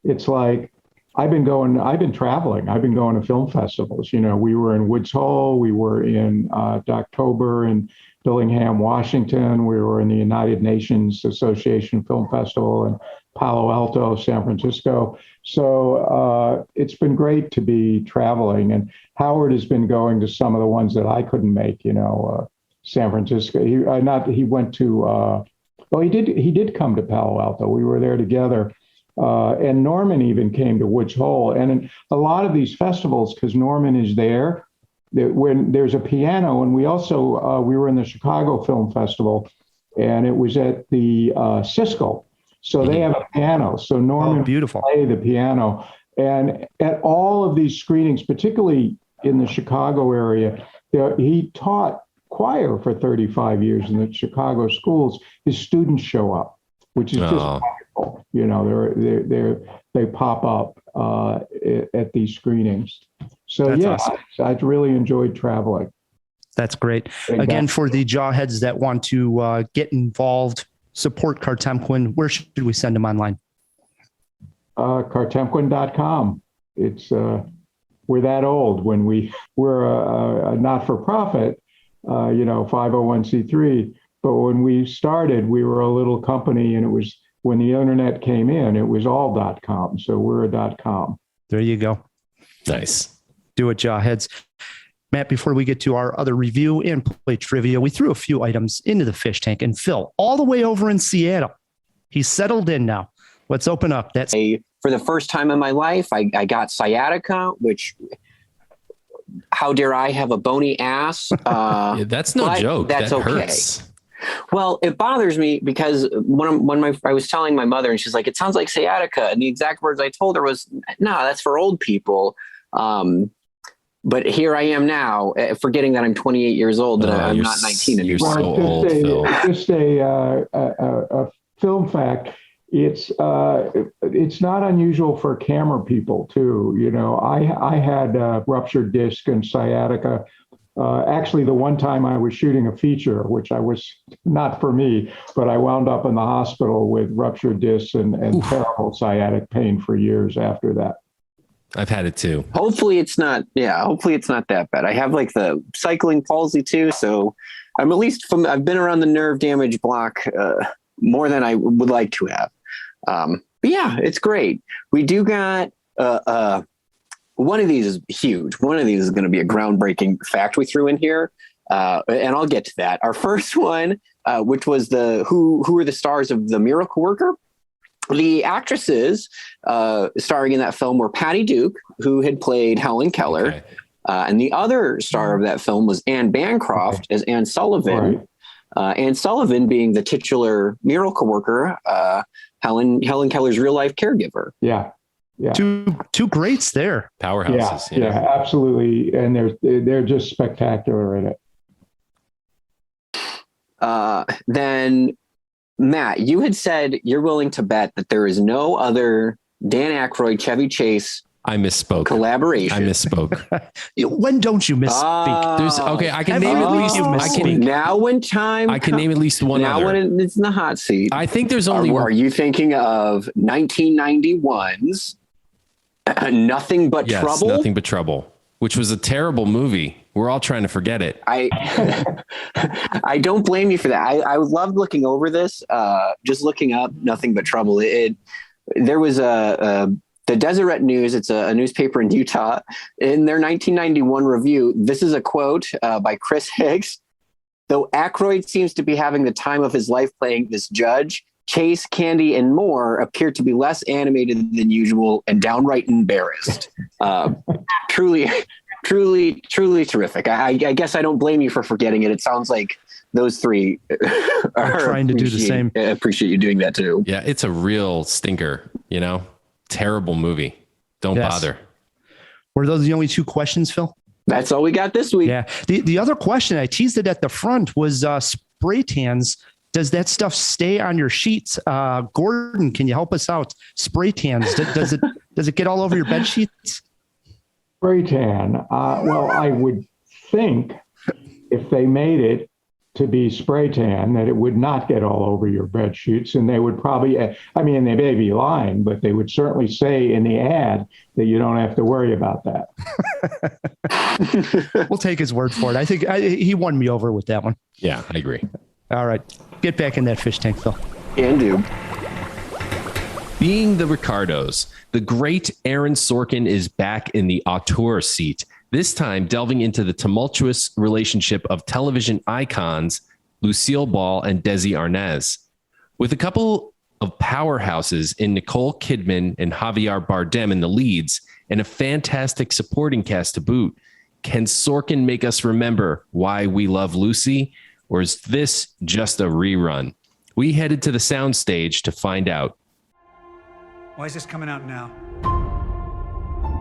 it's like, I've been traveling. I've been going to film festivals. We were in Woods Hole. We were in October in Billingham, Washington. We were in the United Nations Association Film Festival in Palo Alto, San Francisco. So it's been great to be traveling. And Howard has been going to some of the ones that I couldn't make, San Francisco. He went to, he did come to Palo Alto. We were there together. And Norman even came to Woods Hole. And in a lot of these festivals, because Norman is there, when there's a piano, and we also, we were in the Chicago Film Festival, and it was at the Siskel. So they have a piano. So Norman played the piano. And at all of these screenings, particularly in the Chicago area, he taught choir for 35 years in the Chicago schools. His students show up, which is just wonderful. They pop up at these screenings. So awesome. I've really enjoyed traveling. That's great. Again, for the jawheads that want to get involved, support Kartemquin, where should we send them online? Kartemquin.com. It's we're that old. When we're a not-for-profit, 501c3. But when we started, we were a little company, and it was when the internet came in, it was all .com. So we're a .com. There you go. Nice. Do it, jawheads. Matt, before we get to our other review and play trivia, we threw a few items into the fish tank, and Phil, all the way over in Seattle, he's settled in now. Let's open up. For the first time in my life, I got sciatica, which, how dare I have a bony ass? That's no joke. That's that okay. Hurts. Well, it bothers me because when I was telling my mother, and she's like, "It sounds like sciatica," and the exact words I told her was, "No, that's for old people." But here I am now, forgetting that I'm 28 years old and I'm not 19 anymore. You're so old, Phil. Just a film fact. It's not unusual for camera people too. I had ruptured disc and sciatica. Actually, the one time I was shooting a feature, which I was not for me, but I wound up in the hospital with ruptured discs and terrible sciatic pain for years after that. I've had it too. Hopefully it's not that bad. I have like the cycling palsy too. So I'm I've been around the nerve damage block more than I would like to have. But yeah, it's great. We do got, one of these is huge. One of these is going to be a groundbreaking fact we threw in here. And I'll get to that. Our first one, which was who are the stars of The Miracle Worker? The actresses starring in that film were Patty Duke, who had played Helen Keller. Okay. And the other star of that film was Anne Bancroft as Anne Sullivan. Right. Anne Sullivan being the titular miracle worker, Helen Keller's real life caregiver. Yeah. Yeah. Two greats there. Powerhouses. Yeah, absolutely. And they're just spectacular in it. Then Matt, you had said you're willing to bet that there is no other Dan Aykroyd, Chevy Chase I misspoke. Collaboration. I misspoke. When don't you misspeak? There's okay. I can name at least. I can now when time. I can name at least one now other. when it's in the hot seat. I think there's only. Are you thinking of 1991's Nothing But Yes, Trouble? Nothing But Trouble, which was a terrible movie. We're all trying to forget it. I don't blame you for that. I loved looking over this. Just looking up Nothing But Trouble. There was the Deseret News, it's a newspaper in Utah, in their 1991 review, this is a quote by Chris Hicks. Though Aykroyd seems to be having the time of his life playing this judge, Chase, Candy, and more appear to be less animated than usual and downright embarrassed. Truly terrific. I guess I don't blame you for forgetting it. It sounds like those three are trying to do the same. I appreciate you doing that too. Yeah, it's a real stinker, Terrible movie. Don't bother. Were those the only two questions, Phil? That's all we got this week. Yeah. The other question, I teased it at the front, was spray tans. Does that stuff stay on your sheets? Gordon, can you help us out? Spray tans. Does it get all over your bed sheets? Spray tan. Well, I would think if they made it to be spray tan, that it would not get all over your bed sheets, and they would probably, they may be lying, but they would certainly say in the ad that you don't have to worry about that. We'll take his word for it. I think he won me over with that one. Yeah, I agree. All right. Get back in that fish tank, Phil. Can do. Being the Ricardos, the great Aaron Sorkin is back in the auteur seat, this time delving into the tumultuous relationship of television icons Lucille Ball and Desi Arnaz. With a couple of powerhouses in Nicole Kidman and Javier Bardem in the leads, and a fantastic supporting cast to boot, can Sorkin make us remember why we love Lucy, or is this just a rerun? We headed to the soundstage to find out. Why is this coming out now?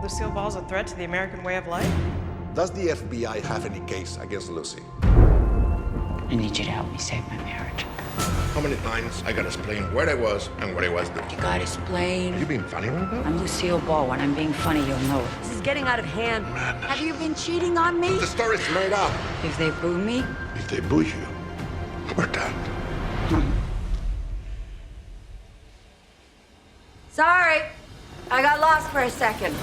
Lucille Ball's a threat to the American way of life? Does the FBI have any case against Lucy? I need you to help me save my marriage. How many times I gotta explain where I was and what I was doing? You gotta explain. You being funny right now? I'm Lucille Ball. When I'm being funny, you'll know it. This is getting out of hand. Madness. Have you been cheating on me? The story's made up. If they boo me, If they boo you, we're done. Sorry, I got lost for a second.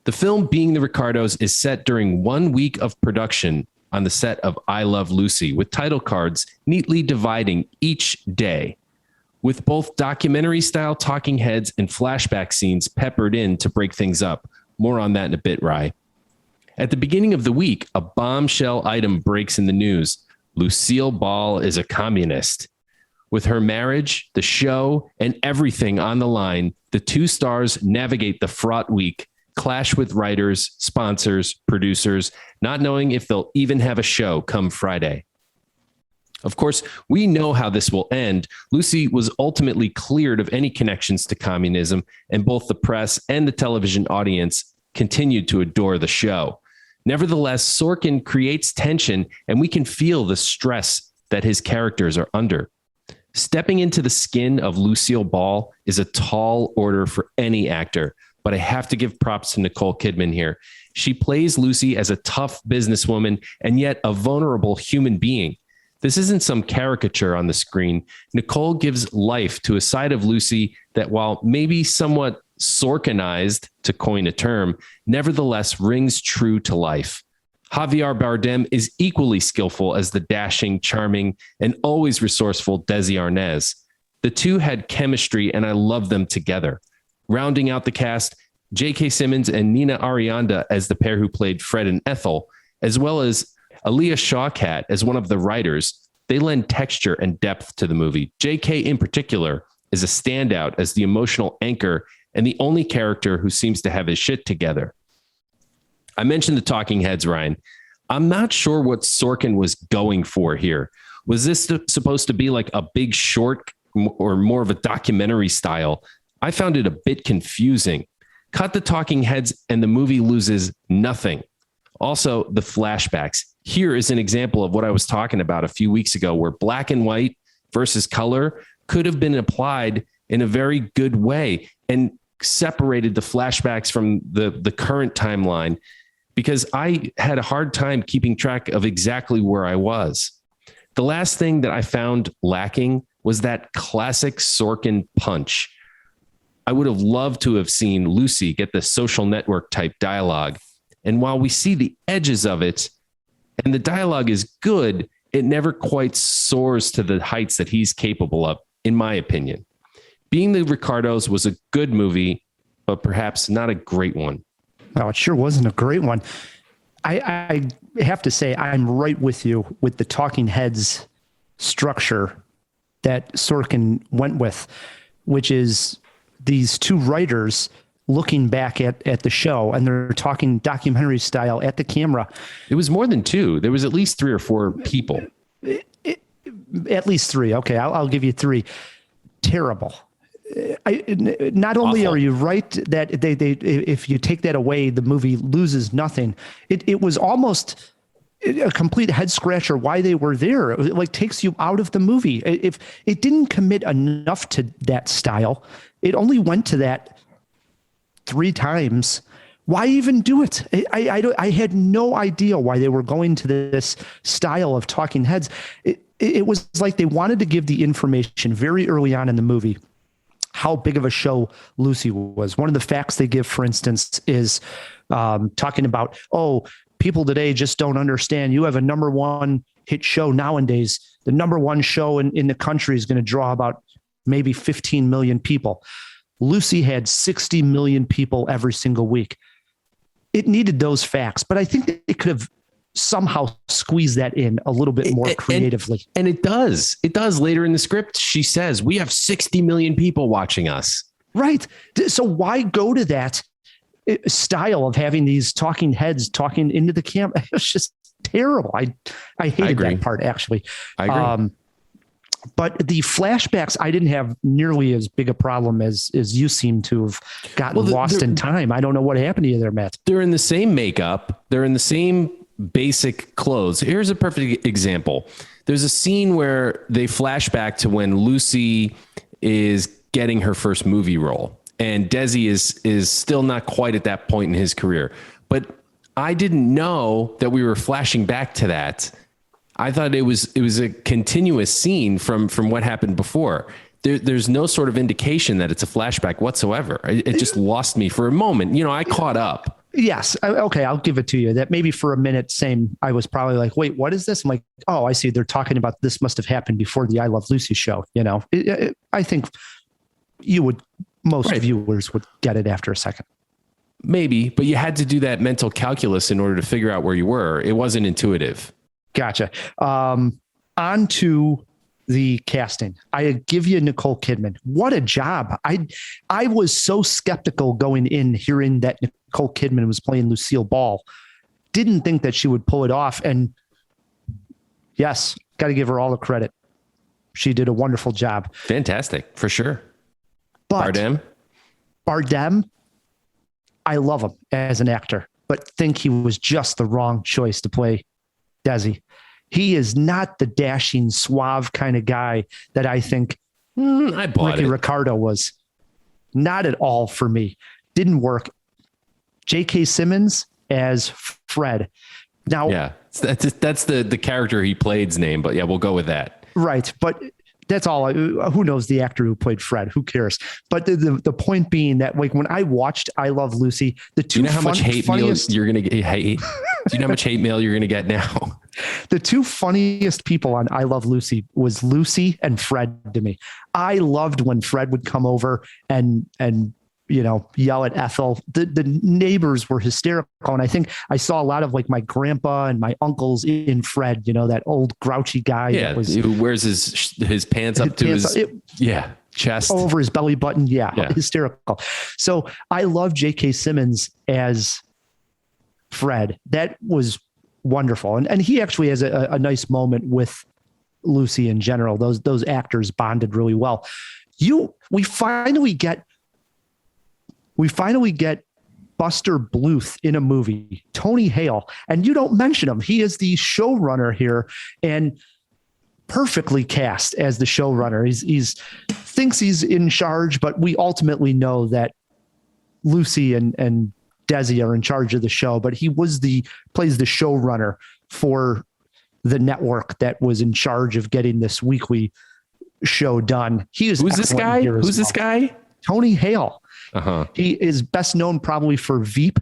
The film Being the Ricardos is set during 1 week of production on the set of I Love Lucy, with title cards neatly dividing each day, with both documentary-style talking heads and flashback scenes peppered in to break things up. More on that in a bit, Rye. At the beginning of the week, a bombshell item breaks in the news. Lucille Ball is a communist. With her marriage, the show, and everything on the line, the two stars navigate the fraught week, clash with writers, sponsors, producers, not knowing if they'll even have a show come Friday. Of course, we know how this will end. Lucy was ultimately cleared of any connections to communism, and both the press and the television audience continued to adore the show. Nevertheless, Sorkin creates tension, and we can feel the stress that his characters are under. Stepping into the skin of Lucille Ball is a tall order for any actor, but I have to give props to Nicole Kidman here. She plays Lucy as a tough businesswoman and yet a vulnerable human being. This isn't some caricature on the screen. Nicole gives life to a side of Lucy that, while maybe somewhat Sorkinized, to coin a term, nevertheless rings true to life. Javier Bardem is equally skillful as the dashing, charming, and always resourceful Desi Arnaz. The two had chemistry, and I love them together. Rounding out the cast, J.K. Simmons and Nina Arianda as the pair who played Fred and Ethel, as well as Aaliyah Shawkat as one of the writers. They lend texture and depth to the movie. J.K. in particular is a standout as the emotional anchor and the only character who seems to have his shit together. I mentioned the talking heads, Ryan. I'm not sure what Sorkin was going for here. Was this supposed to be like a big short or more of a documentary style? I found it a bit confusing. Cut the talking heads and the movie loses nothing. Also, the flashbacks. Here is an example of what I was talking about a few weeks ago, where black and white versus color could have been applied in a very good way. and separated the flashbacks from the current timeline, because I had a hard time keeping track of exactly where I was. The last thing that I found lacking was that classic Sorkin punch. I would have loved to have seen Lucy get the Social Network type dialogue. And while we see the edges of it and the dialogue is good, it never quite soars to the heights that he's capable of, in my opinion. Being the Ricardos was a good movie, but perhaps not a great one. No, it sure wasn't a great one. I have to say, I'm right with you with the talking heads structure that Sorkin went with, which is these two writers looking back at the show, and they're talking documentary style at the camera. It was more than two. There was at least 3 or 4 people. At least 3. Okay, I'll give you 3. Terrible. Not only Awful. are you right that they if you take that away, the movie loses nothing. It was almost a complete head scratcher why they were there. It like takes you out of the movie. If it didn't commit enough to that style, it only went to that 3 times. Why even do it? I had no idea why they were going to this style of talking heads. It was like they wanted to give the information very early on in the movie how big of a show Lucy was. One of the facts they give, for instance, is talking about, people today just don't understand. You have a number 1 hit show nowadays. The number 1 show in the country is going to draw about maybe 15 million people. Lucy had 60 million people every single week. It needed those facts, but I think it could have somehow squeezed that in a little bit more creatively. And it does. It does. Later in the script, she says, we have 60 million people watching us. Right. So why go to that style of having these talking heads talking into the camera? It's just terrible. I hated that part, actually. I agree. But the flashbacks, I didn't have nearly as big a problem as you seem to have gotten lost in time. I don't know what happened to you there, Matt. They're in the same makeup. They're in the same basic clothes. Here's a perfect example. There's a scene where they flash back to when Lucy is getting her first movie role, and Desi is still not quite at that point in his career. But I didn't know that we were flashing back to that. I thought it was a continuous scene from what happened before. There's no sort of indication that it's a flashback whatsoever. It just lost me for a moment. I caught up. Yes. Okay. I'll give it to you that maybe for a minute, I was probably like, wait, what is this? I'm like, oh, I see. They're talking about this must have happened before the I Love Lucy show. I think most viewers would get it after a second. Maybe, but you had to do that mental calculus in order to figure out where you were. It wasn't intuitive. Gotcha. On to the casting. I give you Nicole Kidman. What a job. I was so skeptical going in hearing that Nicole Kidman was playing Lucille Ball. Didn't think that she would pull it off. And yes, got to give her all the credit. She did a wonderful job. Fantastic, for sure. But Bardem, I love him as an actor, but think he was just the wrong choice to play Desi. He is not the dashing, suave kind of guy that I think Ricky Ricardo was. Not at all for me. Didn't work. J.K. Simmons as Fred. Now, yeah, that's the character he played's name, but yeah, we'll go with that. Right, but that's all. Who knows the actor who played Fred? Who cares? But the point being that, like, when I watched I Love Lucy, the two do you know how much hate mail you're gonna get? Hate. Do you know how much hate mail you're gonna get now? The 2 funniest people on I Love Lucy was Lucy and Fred to me. I loved when Fred would come over and yell at Ethel. The neighbors were hysterical. And I think I saw a lot of like my grandpa and my uncles in Fred, that old grouchy guy. Yeah. Who wears his pants up to his chest. Over his belly button. Yeah. Hysterical. So I love J.K. Simmons as Fred. That was wonderful. And he actually has a nice moment with Lucy in general. Those actors bonded really well. We finally get Buster Bluth in a movie, Tony Hale, and you don't mention him. He is the showrunner here. And perfectly cast as the showrunner. He's thinks he's in charge, but we ultimately know that Lucy and Desi are in charge of the show, but he plays the showrunner for the network that was in charge of getting this weekly show done. Who's this guy? Tony Hale. Uh-huh. He is best known probably for Veep,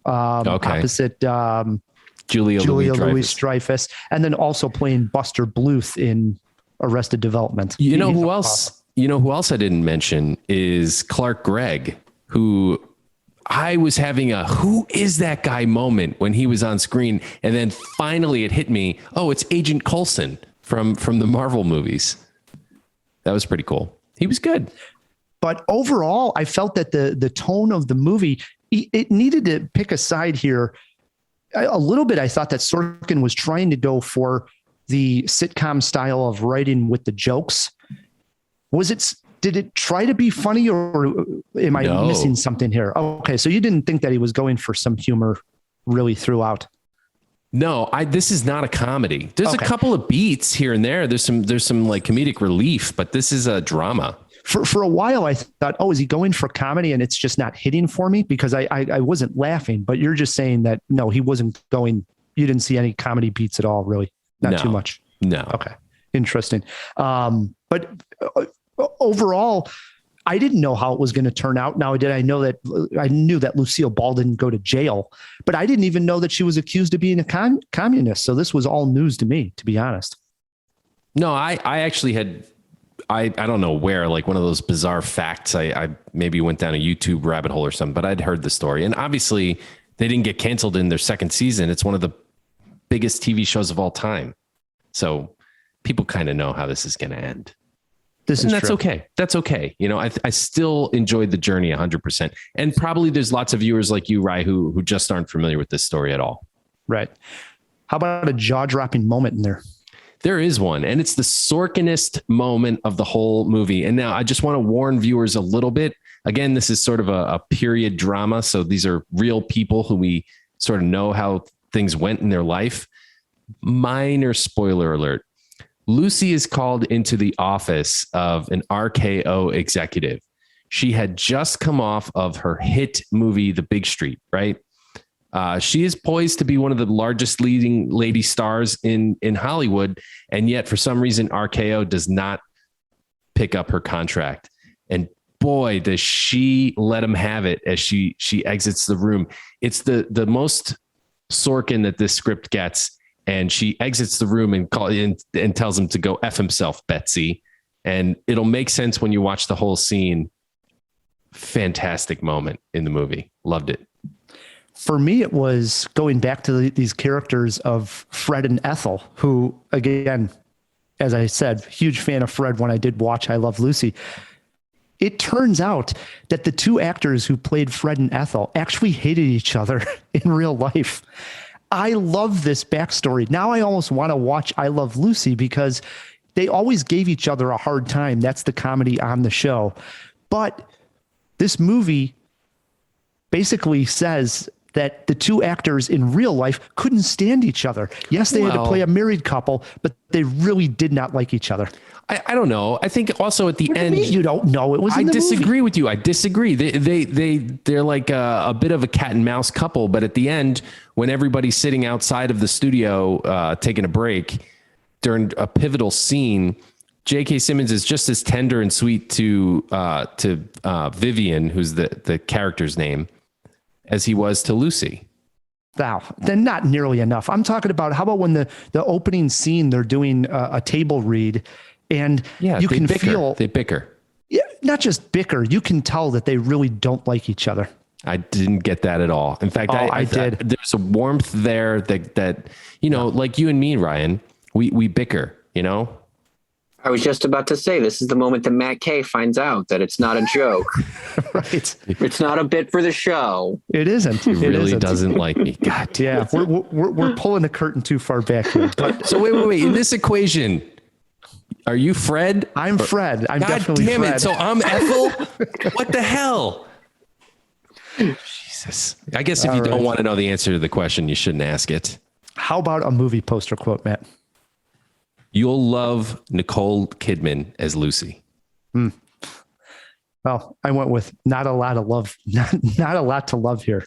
opposite Julia Louis-Dreyfus, and then also playing Buster Bluth in Arrested Development. You know who else I didn't mention is Clark Gregg, who I was having a who is that guy moment when he was on screen, and then finally it hit me. Oh, it's Agent Coulson from the Marvel movies. That was pretty cool. He was good. But overall, I felt that the tone of the movie, it needed to pick a side here a little bit. I thought that Sorkin was trying to go for the sitcom style of writing with the jokes. Did it try to be funny, or am I missing something here? Okay, so you didn't think that he was going for some humor really throughout? No, this is not a comedy. There's a couple of beats here and there. There's some like comedic relief, but this is a drama. For a while, I thought, is he going for comedy and it's just not hitting for me, because I wasn't laughing, but you're just saying that, no, he wasn't going, you didn't see any comedy beats at all, really? Not too much? No. Okay. Interesting. But overall, I didn't know how it was going to turn out. Now, I knew that Lucille Ball didn't go to jail, but I didn't even know that she was accused of being a communist. So this was all news to me, to be honest. No, I actually had, I don't know where, like one of those bizarre facts. I maybe went down a YouTube rabbit hole or something, but I'd heard the story. And obviously they didn't get canceled in their second season. It's one of the biggest TV shows of all time. So people kind of know how this is going to end. That's true. Okay. That's okay. You know, I still enjoyed the journey 100%. And probably there's lots of viewers like you, Rye, who just aren't familiar with this story at all. Right. How about a jaw-dropping moment in there? There is one, and it's the Sorkinest moment of the whole movie. And now I just want to warn viewers a little bit. Again, this is sort of a period drama. So these are real people who we sort of know how things went in their life. Minor spoiler alert. Lucy is called into the office of an RKO executive. She had just come off of her hit movie, The Big Street, right? She is poised to be one of the largest leading lady stars in Hollywood. And yet for some reason, RKO does not pick up her contract. And boy, does she let him have it as she exits the room. It's the most Sorkin that this script gets. And she exits the room and tells him to go F himself, Betsy. And it'll make sense when you watch the whole scene. Fantastic moment in the movie. Loved it. For me, it was going back to these characters of Fred and Ethel, who, again, as I said, huge fan of Fred when I did watch I Love Lucy. It turns out that the two actors who played Fred and Ethel actually hated each other in real life. I love this backstory. Now I almost want to watch I Love Lucy because they always gave each other a hard time. That's the comedy on the show. But this movie basically says that the two actors in real life couldn't stand each other. Yes, they had to play a married couple, but they really did not like each other. I don't know. I think also at the end, you don't know. It was. I disagree with you. I disagree. They're like a bit of a cat and mouse couple. But at the end, when everybody's sitting outside of the studio taking a break during a pivotal scene, J.K. Simmons is just as tender and sweet to Vivian, who's the character's name, as he was to Lucy. Wow, then not nearly enough. I'm talking about how about when the opening scene they're doing a table read. And you can feel they bicker. Yeah, not just bicker. You can tell that they really don't like each other. I didn't get that at all. In fact, I did. There's a warmth there that like you and me, Ryan, we bicker. You know. I was just about to say this is the moment that Matt Kay finds out that it's not a joke. Right. It's not a bit for the show. It isn't. He really doesn't like me. God. Yeah, we're pulling the curtain too far back here. But so wait. In this equation. Are you Fred? I'm Fred. I'm definitely Fred. God damn it. So I'm Ethel? What the hell? Jesus. I guess if you don't want to know the answer to the question, you shouldn't ask it. How about a movie poster quote, Matt? You'll love Nicole Kidman as Lucy. Well, I went with not a lot of love, not a lot to love here.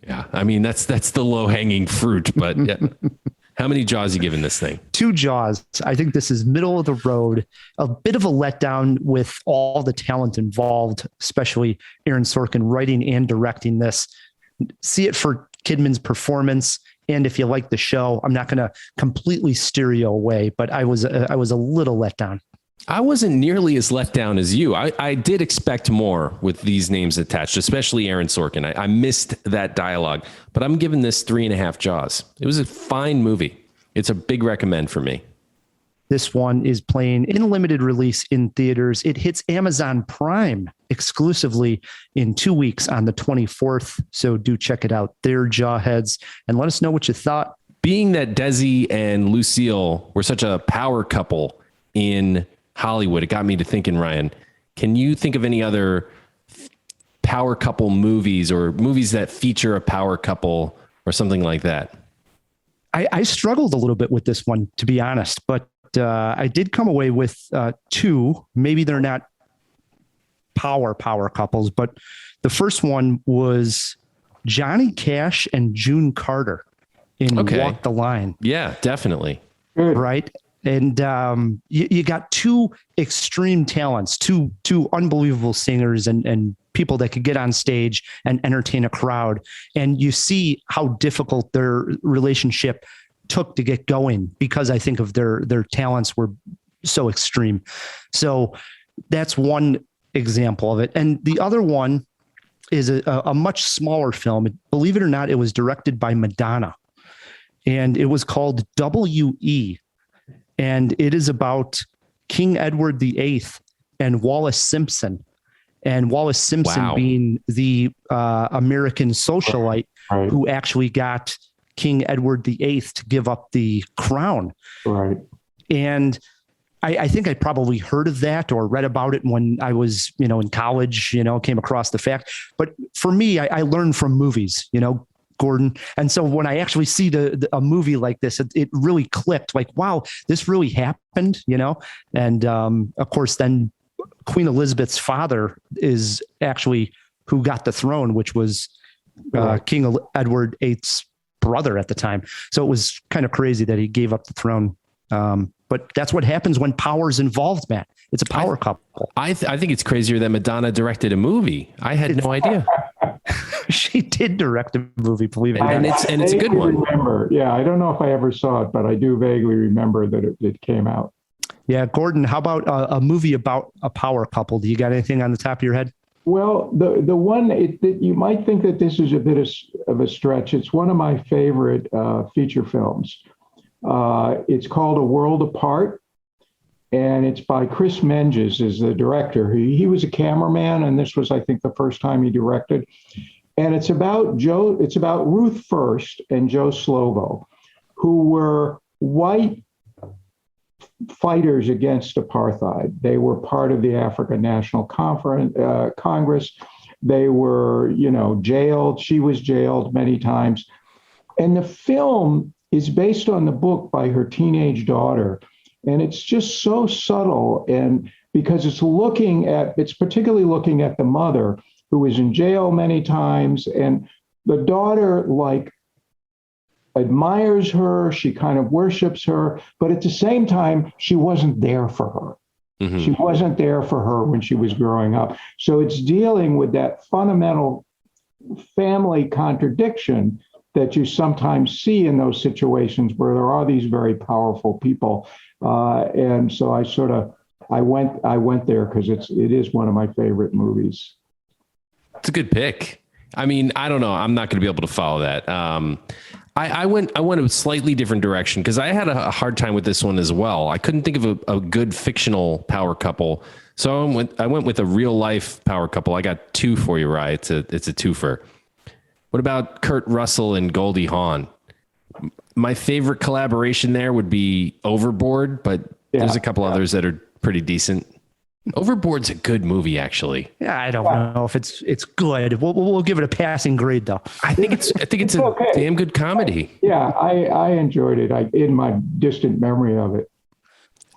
Yeah, I mean that's the low hanging fruit. But yeah. How many Jaws you giving this thing? 2 Jaws. I think this is middle of the road. A bit of a letdown with all the talent involved, especially Aaron Sorkin writing and directing this. See it for Kidman's performance. And if you like the show, I'm not going to completely steer you away, but I was a little let down. I wasn't nearly as let down as you. I did expect more with these names attached, especially Aaron Sorkin. I missed that dialogue, but I'm giving this 3.5 Jaws. It was a fine movie. It's a big recommend for me. This one is playing in limited release in theaters. It hits Amazon Prime exclusively in 2 weeks on the 24th. So do check it out there, Jawheads, and let us know what you thought. Being that Desi and Lucille were such a power couple in Hollywood, it got me to thinking, Ryan, can you think of any other power couple movies or movies that feature a power couple or something like that? I struggled a little bit with this one, to be honest, but I did come away with 2. Maybe they're not power couples, but the first one was Johnny Cash and June Carter in Walk the Line. Yeah, definitely. Right. And you got 2 extreme talents, two unbelievable singers and people that could get on stage and entertain a crowd. And you see how difficult their relationship took to get going because I think of their talents were so extreme. So that's one example of it. And the other one is a much smaller film. Believe it or not, it was directed by Madonna. And it was called W.E., and it is about King Edward VIII and Wallace Simpson. And Wallace Simpson being the American socialite who actually got King Edward VIII to give up the crown. Right. And I think I probably heard of that or read about it when I was, in college, came across the fact. But for me, I learned from movies, Gordon. And so when I actually see a movie like this, it really clicked like, wow, this really happened, and of course, then Queen Elizabeth's father is actually who got the throne, which was King Edward VIII's brother at the time. So it was kind of crazy that he gave up the throne. But that's what happens when power's involved, Matt. It's a power couple. I think it's crazier that Madonna directed a movie. I had no idea. She did direct a movie, believe it or not. And it's a good one. Yeah, I don't know if I ever saw it, but I do vaguely remember that it came out. Yeah, Gordon, how about a movie about a power couple? Do you got anything on the top of your head? Well, the one that you might think that this is a bit of a stretch. It's one of my favorite feature films. It's called A World Apart, and it's by Chris Menges is the director. He was a cameraman, and this was, I think, the first time he directed. And it's about Ruth First and Joe Slovo, who were white fighters against apartheid. They were part of the African National Congress. They were, jailed. She was jailed many times. And the film is based on the book by her teenage daughter. And it's just so subtle. And because it's particularly looking at the mother who was in jail many times. And the daughter, admires her. She kind of worships her. But at the same time, she wasn't there for her. Mm-hmm. She wasn't there for her when she was growing up. So it's dealing with that fundamental family contradiction that you sometimes see in those situations where there are these very powerful people. And so I went there because it is one of my favorite movies. It's a good pick. I mean, I don't know. I'm not going to be able to follow that. I went a slightly different direction because I had a hard time with this one as well. I couldn't think of a good fictional power couple. So I went with a real life power couple. I got 2 for you, Rye. It's a twofer. What about Kurt Russell and Goldie Hawn? My favorite collaboration there would be Overboard, but there's a couple others that are pretty decent. Overboard's a good movie, actually. Yeah, I don't know if it's good. We'll give it a passing grade, though. I think it's a okay. damn good comedy. Yeah, I enjoyed it. In my distant memory of it.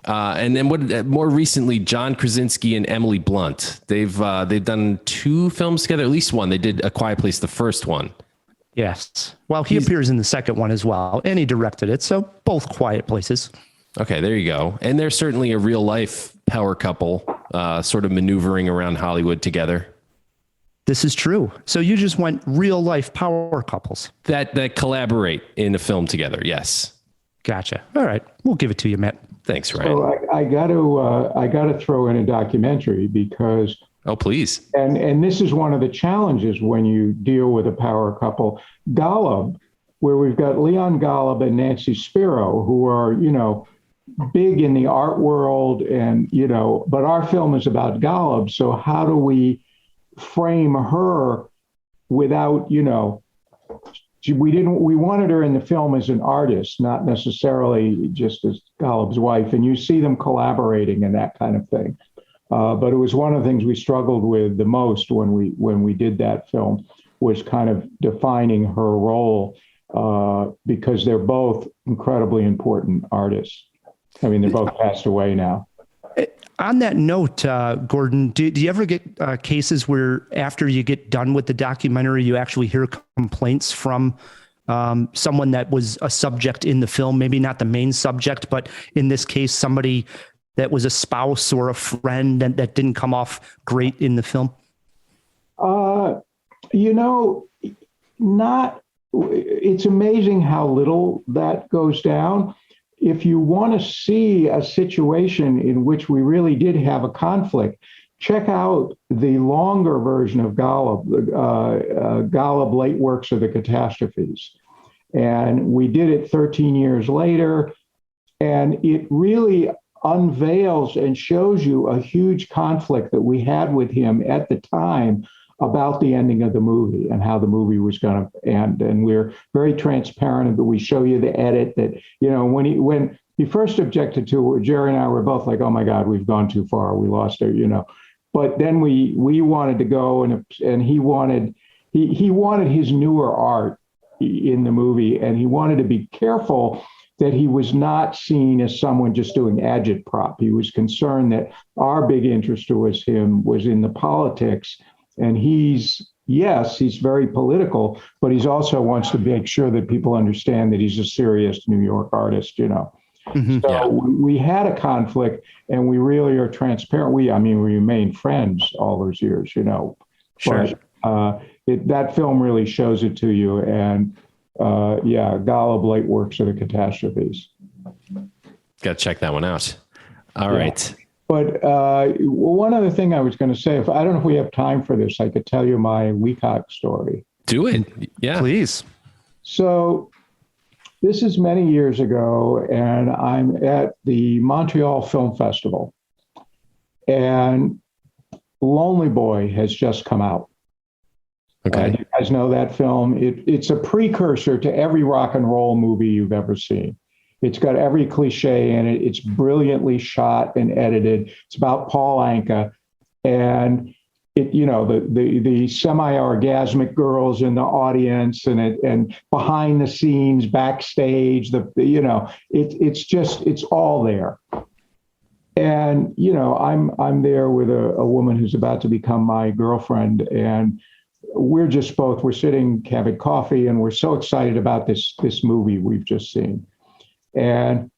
And then more recently, John Krasinski and Emily Blunt. They've done 2 films together, at least one. They did A Quiet Place, the first one. Yes. Well, he appears in the second one as well, and he directed it. So both Quiet Places. Okay, there you go. And they're certainly a real life power couple, sort of maneuvering around Hollywood together. This is true. So you just went real life power couples that collaborate in a film together. Yes. Gotcha. All right. We'll give it to you, Matt. Thanks, Ryan. So I got to throw in a documentary because. Oh, please. And this is one of the challenges when you deal with a power couple. Golub, where we've got Leon Golub and Nancy Spiro, who are, big in the art world, and but our film is about Golub, so how do we frame her without we wanted her in the film as an artist, not necessarily just as Golub's wife, and you see them collaborating and that kind of thing, but it was one of the things we struggled with the most when we did that film, was kind of defining her role, because they're both incredibly important artists. I mean, they're both passed away now. On that note, Gordon, do you ever get cases where after you get done with the documentary, you actually hear complaints from someone that was a subject in the film, maybe not the main subject, but in this case, somebody that was a spouse or a friend that didn't come off great in the film? It's amazing how little that goes down. If you want to see a situation in which we really did have a conflict, check out the longer version of Golub, Golub Late Works of the Catastrophes. And we did it 13 years later, and it really unveils and shows you a huge conflict that we had with him at the time about the ending of the movie and how the movie was going to end. And we're very transparent, but we show you the edit that, when he first objected to it, Jerry and I were both like, oh my God, we've gone too far. We lost it, But then we wanted to go, and he wanted his newer art in the movie, and he wanted to be careful that he was not seen as someone just doing agitprop. He was concerned that our big interest was in the politics. And he's very political, but he's also wants to make sure that people understand that he's a serious New York artist, Mm-hmm. So we had a conflict, and we really are transparent. We remained friends all those years, Sure. But that film really shows it to you. And Golub Late Works of the Catastrophes. Got to check that one out. All right. But one other thing I was going to say, I don't know if we have time for this, I could tell you my Leacock story. Do it. Yeah. Please. So this is many years ago, and I'm at the Montreal Film Festival, and Lonely Boy has just come out. Okay. You guys know that film? It's a precursor to every rock and roll movie you've ever seen. It's got every cliche in it. It's brilliantly shot and edited. It's about Paul Anka, and the semi-orgasmic girls in the audience, and behind the scenes, backstage. It's all there. And I'm there with a woman who's about to become my girlfriend, and we're sitting having coffee, and we're so excited about this movie we've just seen. And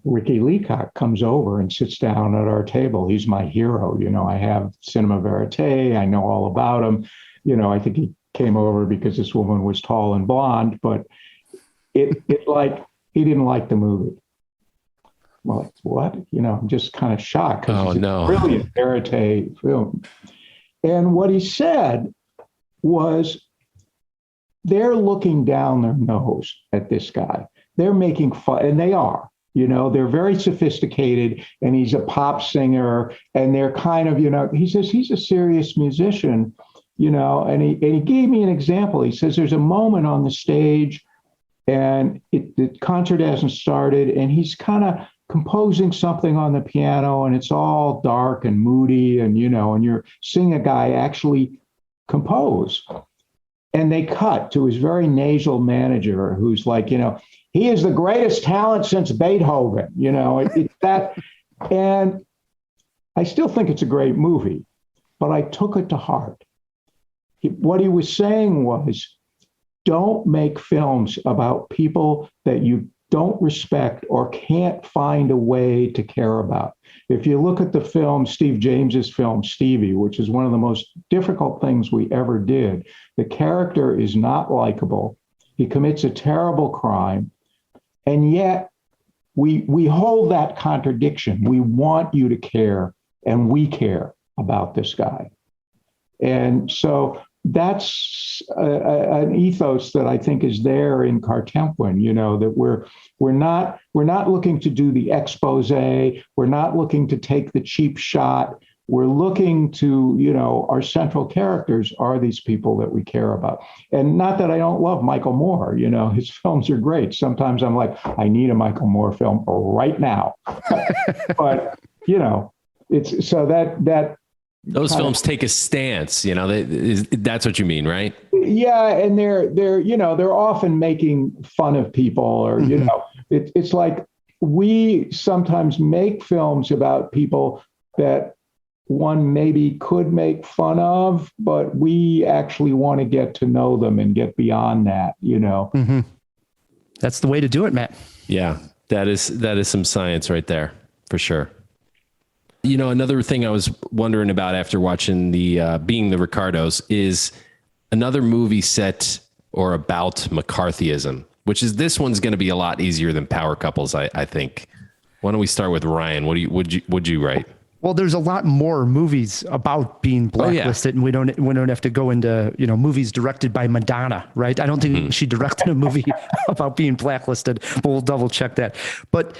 Ricky Leacock comes over and sits down at our table. He's my hero. I have Cinema Verite. I know all about him. I think he came over because this woman was tall and blonde, but he didn't like the movie. Well, what? I'm just kind of shocked. Oh, no. Brilliant Verite film. And what he said was, they're looking down their nose at this guy. They're making fun, and they are. They're very sophisticated, and he's a pop singer, and they're kind of, he says he's a serious musician, and he gave me an example. He says there's a moment on the stage, and the concert hasn't started, and he's kind of composing something on the piano and it's all dark and moody and, and you're seeing a guy actually compose. And they cut to his very nasal manager who's like, he is the greatest talent since Beethoven, it's that. And I still think it's a great movie, but I took it to heart. What he was saying was, don't make films about people that you don't respect or can't find a way to care about. If you look at the film, Steve James's film, Stevie, which is one of the most difficult things we ever did, the character is not likable. He commits a terrible crime. And yet we hold that contradiction. We want you to care, and we care about this guy. And so that's an ethos that I think is there in Kartemquin, that we're not looking to do the expose. We're not looking to take the cheap shot. We're looking to, our central characters are these people that we care about. And not that I don't love Michael Moore, his films are great. Sometimes I'm like, I need a Michael Moore film right now. But, it's so that those films take a stance, that's what you mean, right? Yeah. And they're often making fun of people or, it's like we sometimes make films about people that one maybe could make fun of, but we actually want to get to know them and get beyond that, Mm-hmm. That's the way to do it, Matt. Yeah, that is some science right there for sure. Another thing I was wondering about after watching the Being the Ricardos is another movie set or about McCarthyism, which is this one's going to be a lot easier than Power Couples, I think. Why don't we start with Ryan? Would you write? Well, there's a lot more movies about being blacklisted, and we don't have to go into movies directed by Madonna, right? I don't think she directed a movie about being blacklisted, but we'll double check that. But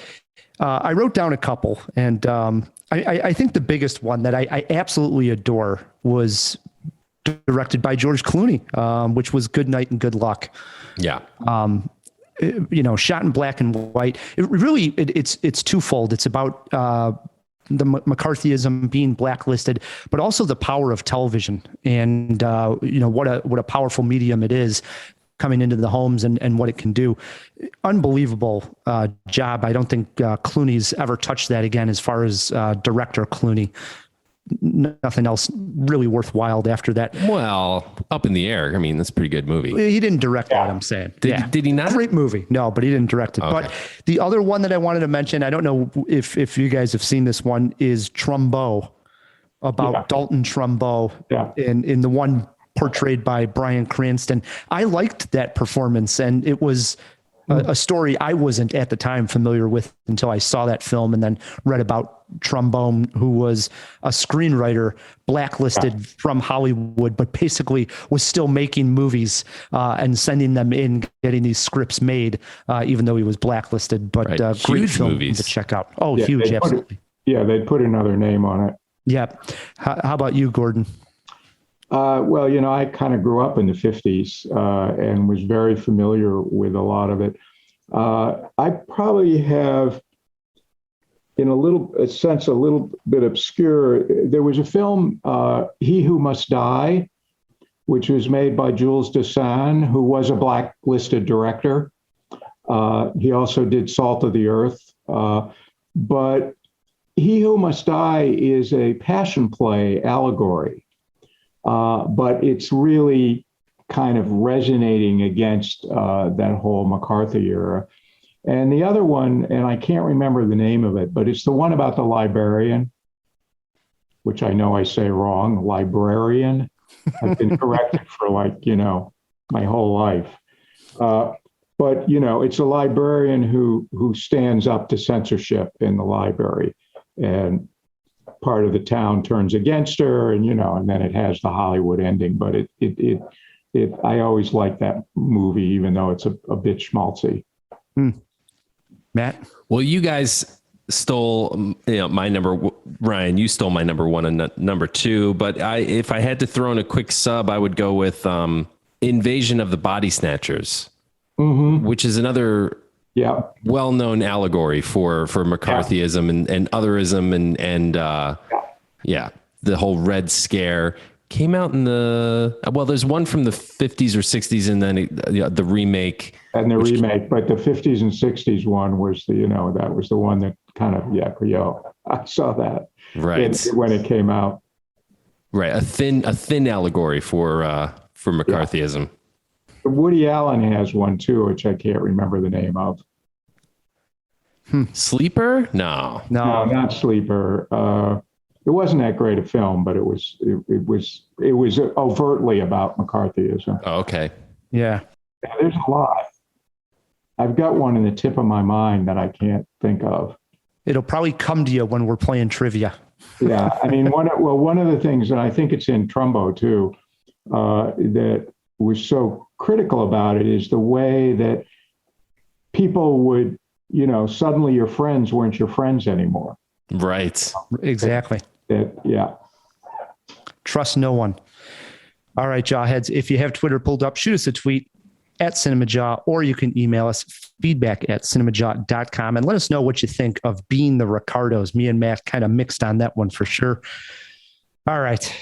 I wrote down a couple, and I think the biggest one that I absolutely adore was directed by George Clooney, which was Good Night and Good Luck. Yeah. Shot in black and white. It's twofold. It's about the McCarthyism, being blacklisted, but also the power of television and what a powerful medium it is coming into the homes and what it can do. Unbelievable job. I don't think Clooney's ever touched that again as far as director Clooney. Nothing else really worthwhile after that. Well, Up in the Air. I mean, that's a pretty good movie. He didn't direct it, I'm saying. Did he not? Great movie. No, but he didn't direct it. Okay. But the other one that I wanted to mention, I don't know if you guys have seen this one, is Trumbo, about Dalton Trumbo in the one portrayed by Bryan Cranston. I liked that performance, and it was a story I wasn't at the time familiar with until I saw that film and then read about Trombone, who was a screenwriter blacklisted from Hollywood, but basically was still making movies and sending them in, getting these scripts made, even though he was blacklisted. But great huge film movies to check out. Oh, huge, absolutely. They'd put another name on it. Yeah. How about you, Gordon? Well, I kind of grew up in the 50s and was very familiar with a lot of it. I probably have, in a little bit obscure, there was a film, He Who Must Die, which was made by Jules Dassin, who was a blacklisted director. He also did Salt of the Earth. But He Who Must Die is a passion play allegory. But it's really kind of resonating against that whole McCarthy era. And the other one, and I can't remember the name of it, but it's the one about the librarian, which I know I say wrong, librarian. I've been corrected for my whole life. But, it's a librarian who stands up to censorship in the library. And part of the town turns against her, and then it has the Hollywood ending. But I always like that movie, even though it's a bit schmaltzy. Matt? Well, you guys stole my number. Ryan, you stole my number one and number two. But if I had to throw in a quick sub, I would go with Invasion of the Body Snatchers, which is another Yeah. well-known allegory for McCarthyism and otherism and the whole Red Scare came out in there's one from the 50s or 60s and then the remake. And the remake, but the 50s and 60s one was that was the one that kind of, I saw that when it came out. Right. A thin allegory for McCarthyism. Yeah. Woody Allen has one too, which I can't remember the name of. Sleeper? No, not Sleeper. It wasn't that great a film, but it was overtly about McCarthyism. Oh, okay. Yeah. There's a lot. I've got one in the tip of my mind that I can't think of. It'll probably come to you when we're playing trivia. Yeah, I mean, one of the things, and I think it's in Trumbo too, that was so critical about it is the way that people would, suddenly your friends weren't your friends anymore. Right. Exactly. Trust no one. All right, Jawheads, if you have Twitter pulled up, shoot us a tweet at Cinemajaw, or you can email us feedback@cinemajaw.com and let us know what you think of Being the Ricardos. Me and Matt kind of mixed on that one for sure. All right.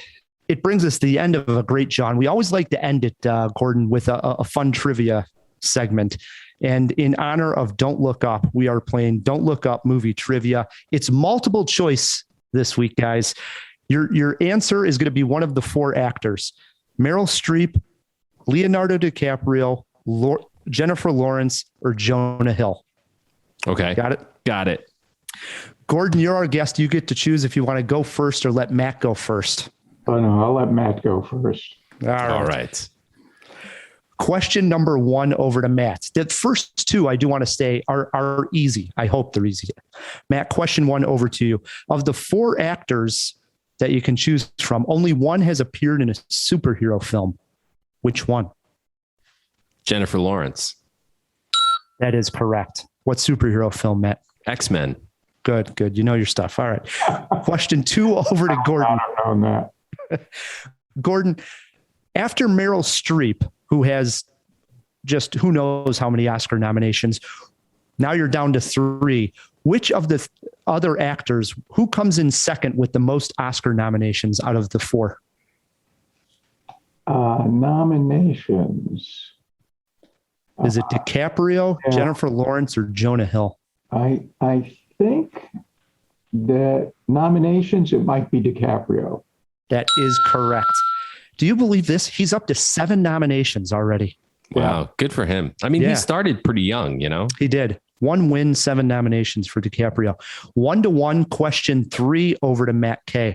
It brings us to the end of a great John. We always like to end it, Gordon, with a fun trivia segment. And in honor of Don't Look Up, we are playing Don't Look Up movie trivia. It's multiple choice this week, guys. Your answer is going to be one of the four actors: Meryl Streep, Leonardo DiCaprio, Jennifer Lawrence, or Jonah Hill. Okay. Got it. Gordon, you're our guest. You get to choose if you want to go first or let Matt go first. Oh, no, I'll let Matt go first. All right. Question number one over to Matt. The first two, I do want to say, are easy. I hope they're easy. Matt, question one over to you. Of the four actors that you can choose from, only one has appeared in a superhero film. Which one? Jennifer Lawrence. That is correct. What superhero film, Matt? X-Men. Good. You know your stuff. All right. Question two over to Gordon. I don't know that. Gordon, after Meryl Streep, who has just who knows how many Oscar nominations, now you're down to three. Which of the other actors, who comes in second with the most Oscar nominations out of the four? Nominations. Is it DiCaprio, Jennifer Lawrence, or Jonah Hill? I think that nominations, it might be DiCaprio. That is correct. Do you believe this? He's up to 7 nominations already. Wow. Good for him. I mean, he started pretty young, He did. 1 win, 7 nominations for DiCaprio. 1-1, question 3 over to Matt K.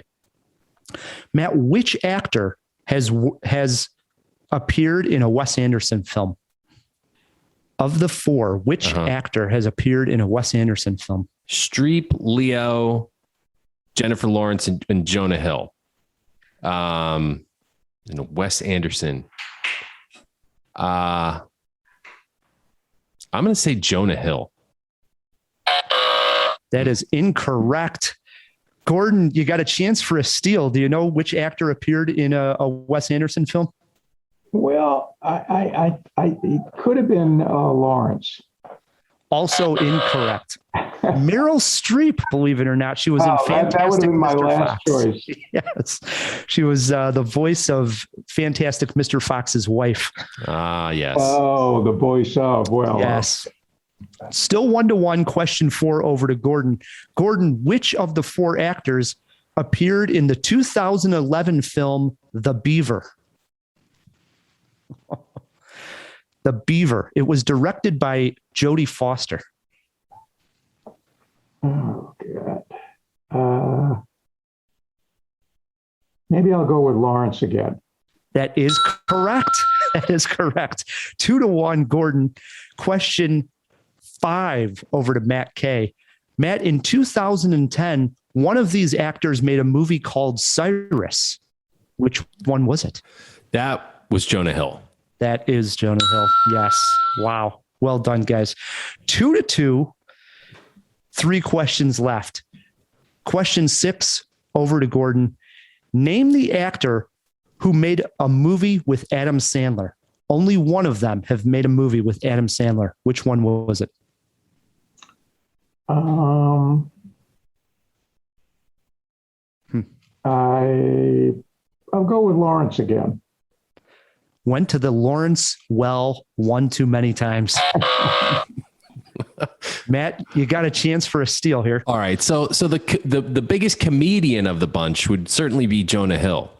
Matt, which actor has appeared in a Wes Anderson film? Of the 4, which actor has appeared in a Wes Anderson film? Streep, Leo, Jennifer Lawrence, and Jonah Hill. Wes Anderson. I'm going to say Jonah Hill. That is incorrect. Gordon, you got a chance for a steal. Do you know which actor appeared in a Wes Anderson film? Well, it could have been Lawrence. Also incorrect. Meryl Streep, believe it or not, she was in Fantastic that would have been my Mr. last Fox. choice. Yes, she was the voice of Fantastic Mr. Fox's wife. Ah, yes. Oh, the voice of. Well, yes. Still 1-1. Question 4 over to Gordon. Gordon, which of the 4 actors appeared in the 2011 film The Beaver? The Beaver. It was directed by Jodie Foster. Oh, God. Maybe I'll go with Lawrence again. That is correct. That is correct. 2-1, Gordon. Question 5 over to Matt K. Matt, in 2010, one of these actors made a movie called Cyrus. Which one was it? That was Jonah Hill. That is Jonah Hill. Yes. Wow. Well done, guys. 2-2. 3 questions left. Question 6 over to Gordon. Name the actor who made a movie with Adam Sandler. Only one of them have made a movie with Adam Sandler. Which one was it? I'll go with Lawrence again. Went to the Lawrence well one too many times. Matt, you got a chance for a steal here. All right. So the biggest comedian of the bunch would certainly be Jonah Hill.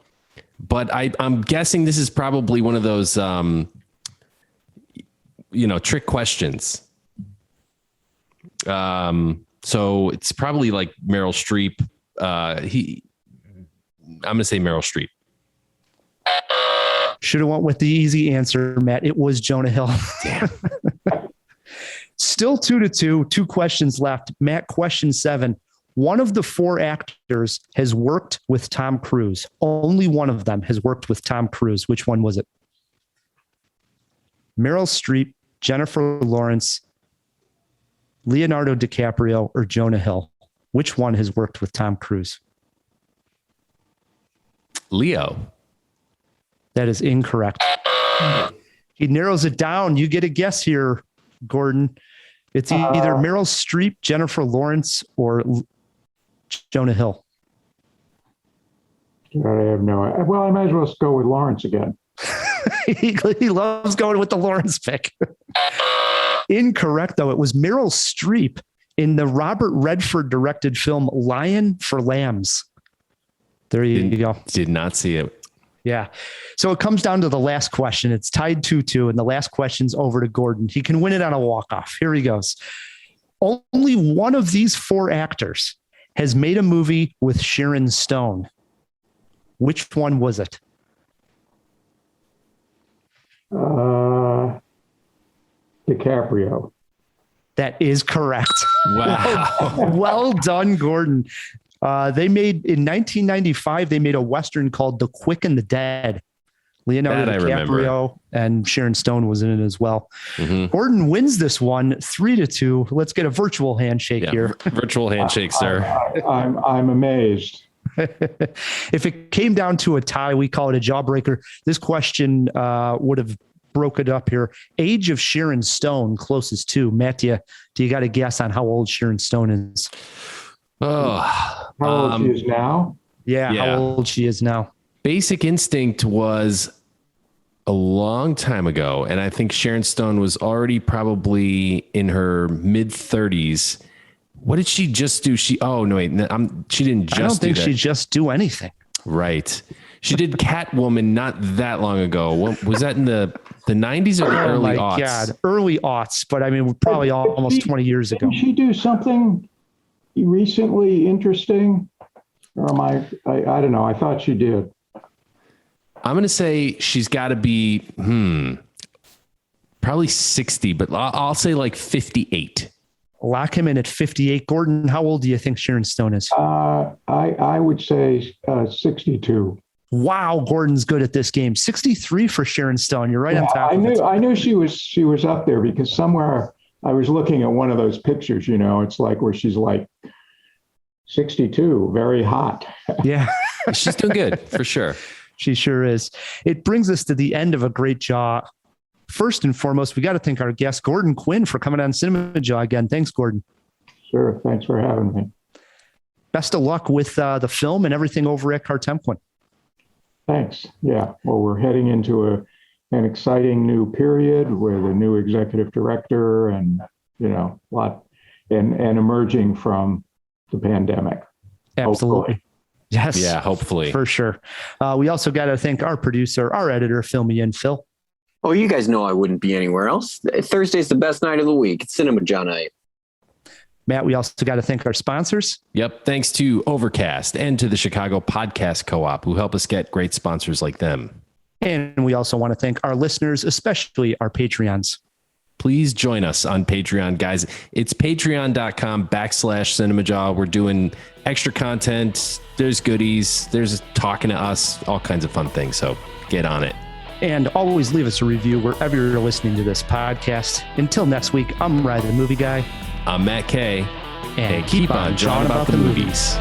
But I'm guessing this is probably one of those, trick questions. So it's probably like Meryl Streep. I'm going to say Meryl Streep. Should have went with the easy answer, Matt. It was Jonah Hill. Damn. Still 2-2, 2 questions left. Matt, question 7. One of the 4 actors has worked with Tom Cruise. Only one of them has worked with Tom Cruise. Which one was it? Meryl Streep, Jennifer Lawrence, Leonardo DiCaprio, or Jonah Hill? Which one has worked with Tom Cruise? Leo. That is incorrect. He narrows it down. You get a guess here, Gordon. It's either Meryl Streep, Jennifer Lawrence, or Jonah Hill. I have no idea. Well, I might as well go with Lawrence again. He loves going with the Lawrence pick. Incorrect, though. It was Meryl Streep in the Robert Redford directed film Lion for Lambs. There you go. Did not see it. Yeah. So it comes down to the last question. It's tied 2-2, and the last question's over to Gordon. He can win it on a walk-off. Here he goes. Only one of these 4 actors has made a movie with Sharon Stone. Which one was it? DiCaprio. That is correct. Wow. Well done, Gordon. They made in 1995. They made a Western called The Quick and the Dead. Leonardo DiCaprio and Sharon Stone was in it as well. Mm-hmm. Gordon wins this one 3-2. Let's get a virtual handshake here. Virtual handshake, sir. I'm amazed. If it came down to a tie, we call it a jawbreaker. This question would have broke it up here. Age of Sharon Stone closest to. Matt, do you got a guess on how old Sharon Stone is? Oh, how old she is now? Yeah, how old she is now. Basic Instinct was a long time ago, and I think Sharon Stone was already probably in her mid 30s. What did she just do? She didn't just. I don't think she just do anything. Right. She did Catwoman not that long ago. What was that, in the 90s or the early aughts? Oh my God, early aughts, but I mean probably almost 20 years ago. Did she do something recently interesting? Or am I don't know. I thought she did. I'm going to say she's got to be probably 60, but I'll say like 58. Lock him in at 58. Gordon, how old do you think Sharon Stone is? I would say 62. Wow, Gordon's good at this game. 63 for Sharon Stone. You're right on top of it. I knew she was up there because somewhere I was looking at one of those pictures, it's like where she's like 62, very hot. Yeah. She's doing good for sure. She sure is. It brings us to the end of a great jaw. First and foremost, we got to thank our guest, Gordon Quinn, for coming on Cinemajaw again. Thanks, Gordon. Sure. Thanks for having me. Best of luck with the film and everything over at Kartemquin. Thanks. Yeah. Well, we're heading into an exciting new period with a new executive director and, and emerging from the pandemic. Absolutely. Hopefully. Yes. Yeah, hopefully. For sure. We also got to thank our producer, our editor, Fill Me In, Phil. Oh, you guys know I wouldn't be anywhere else. Thursday's the best night of the week. It's Cinemajaw night. Matt, we also got to thank our sponsors. Yep. Thanks to Overcast and to the Chicago Podcast Co-op, who help us get great sponsors like them. And we also want to thank our listeners, especially our Patreons. Please join us on Patreon, guys. It's patreon.com/Cinemajaw. We're doing extra content. There's goodies. There's talking to us, all kinds of fun things. So get on it. And always leave us a review wherever you're listening to this podcast. Until next week, I'm Ryan the Movie Guy. I'm Matt Kay. And keep on jawing about the movies.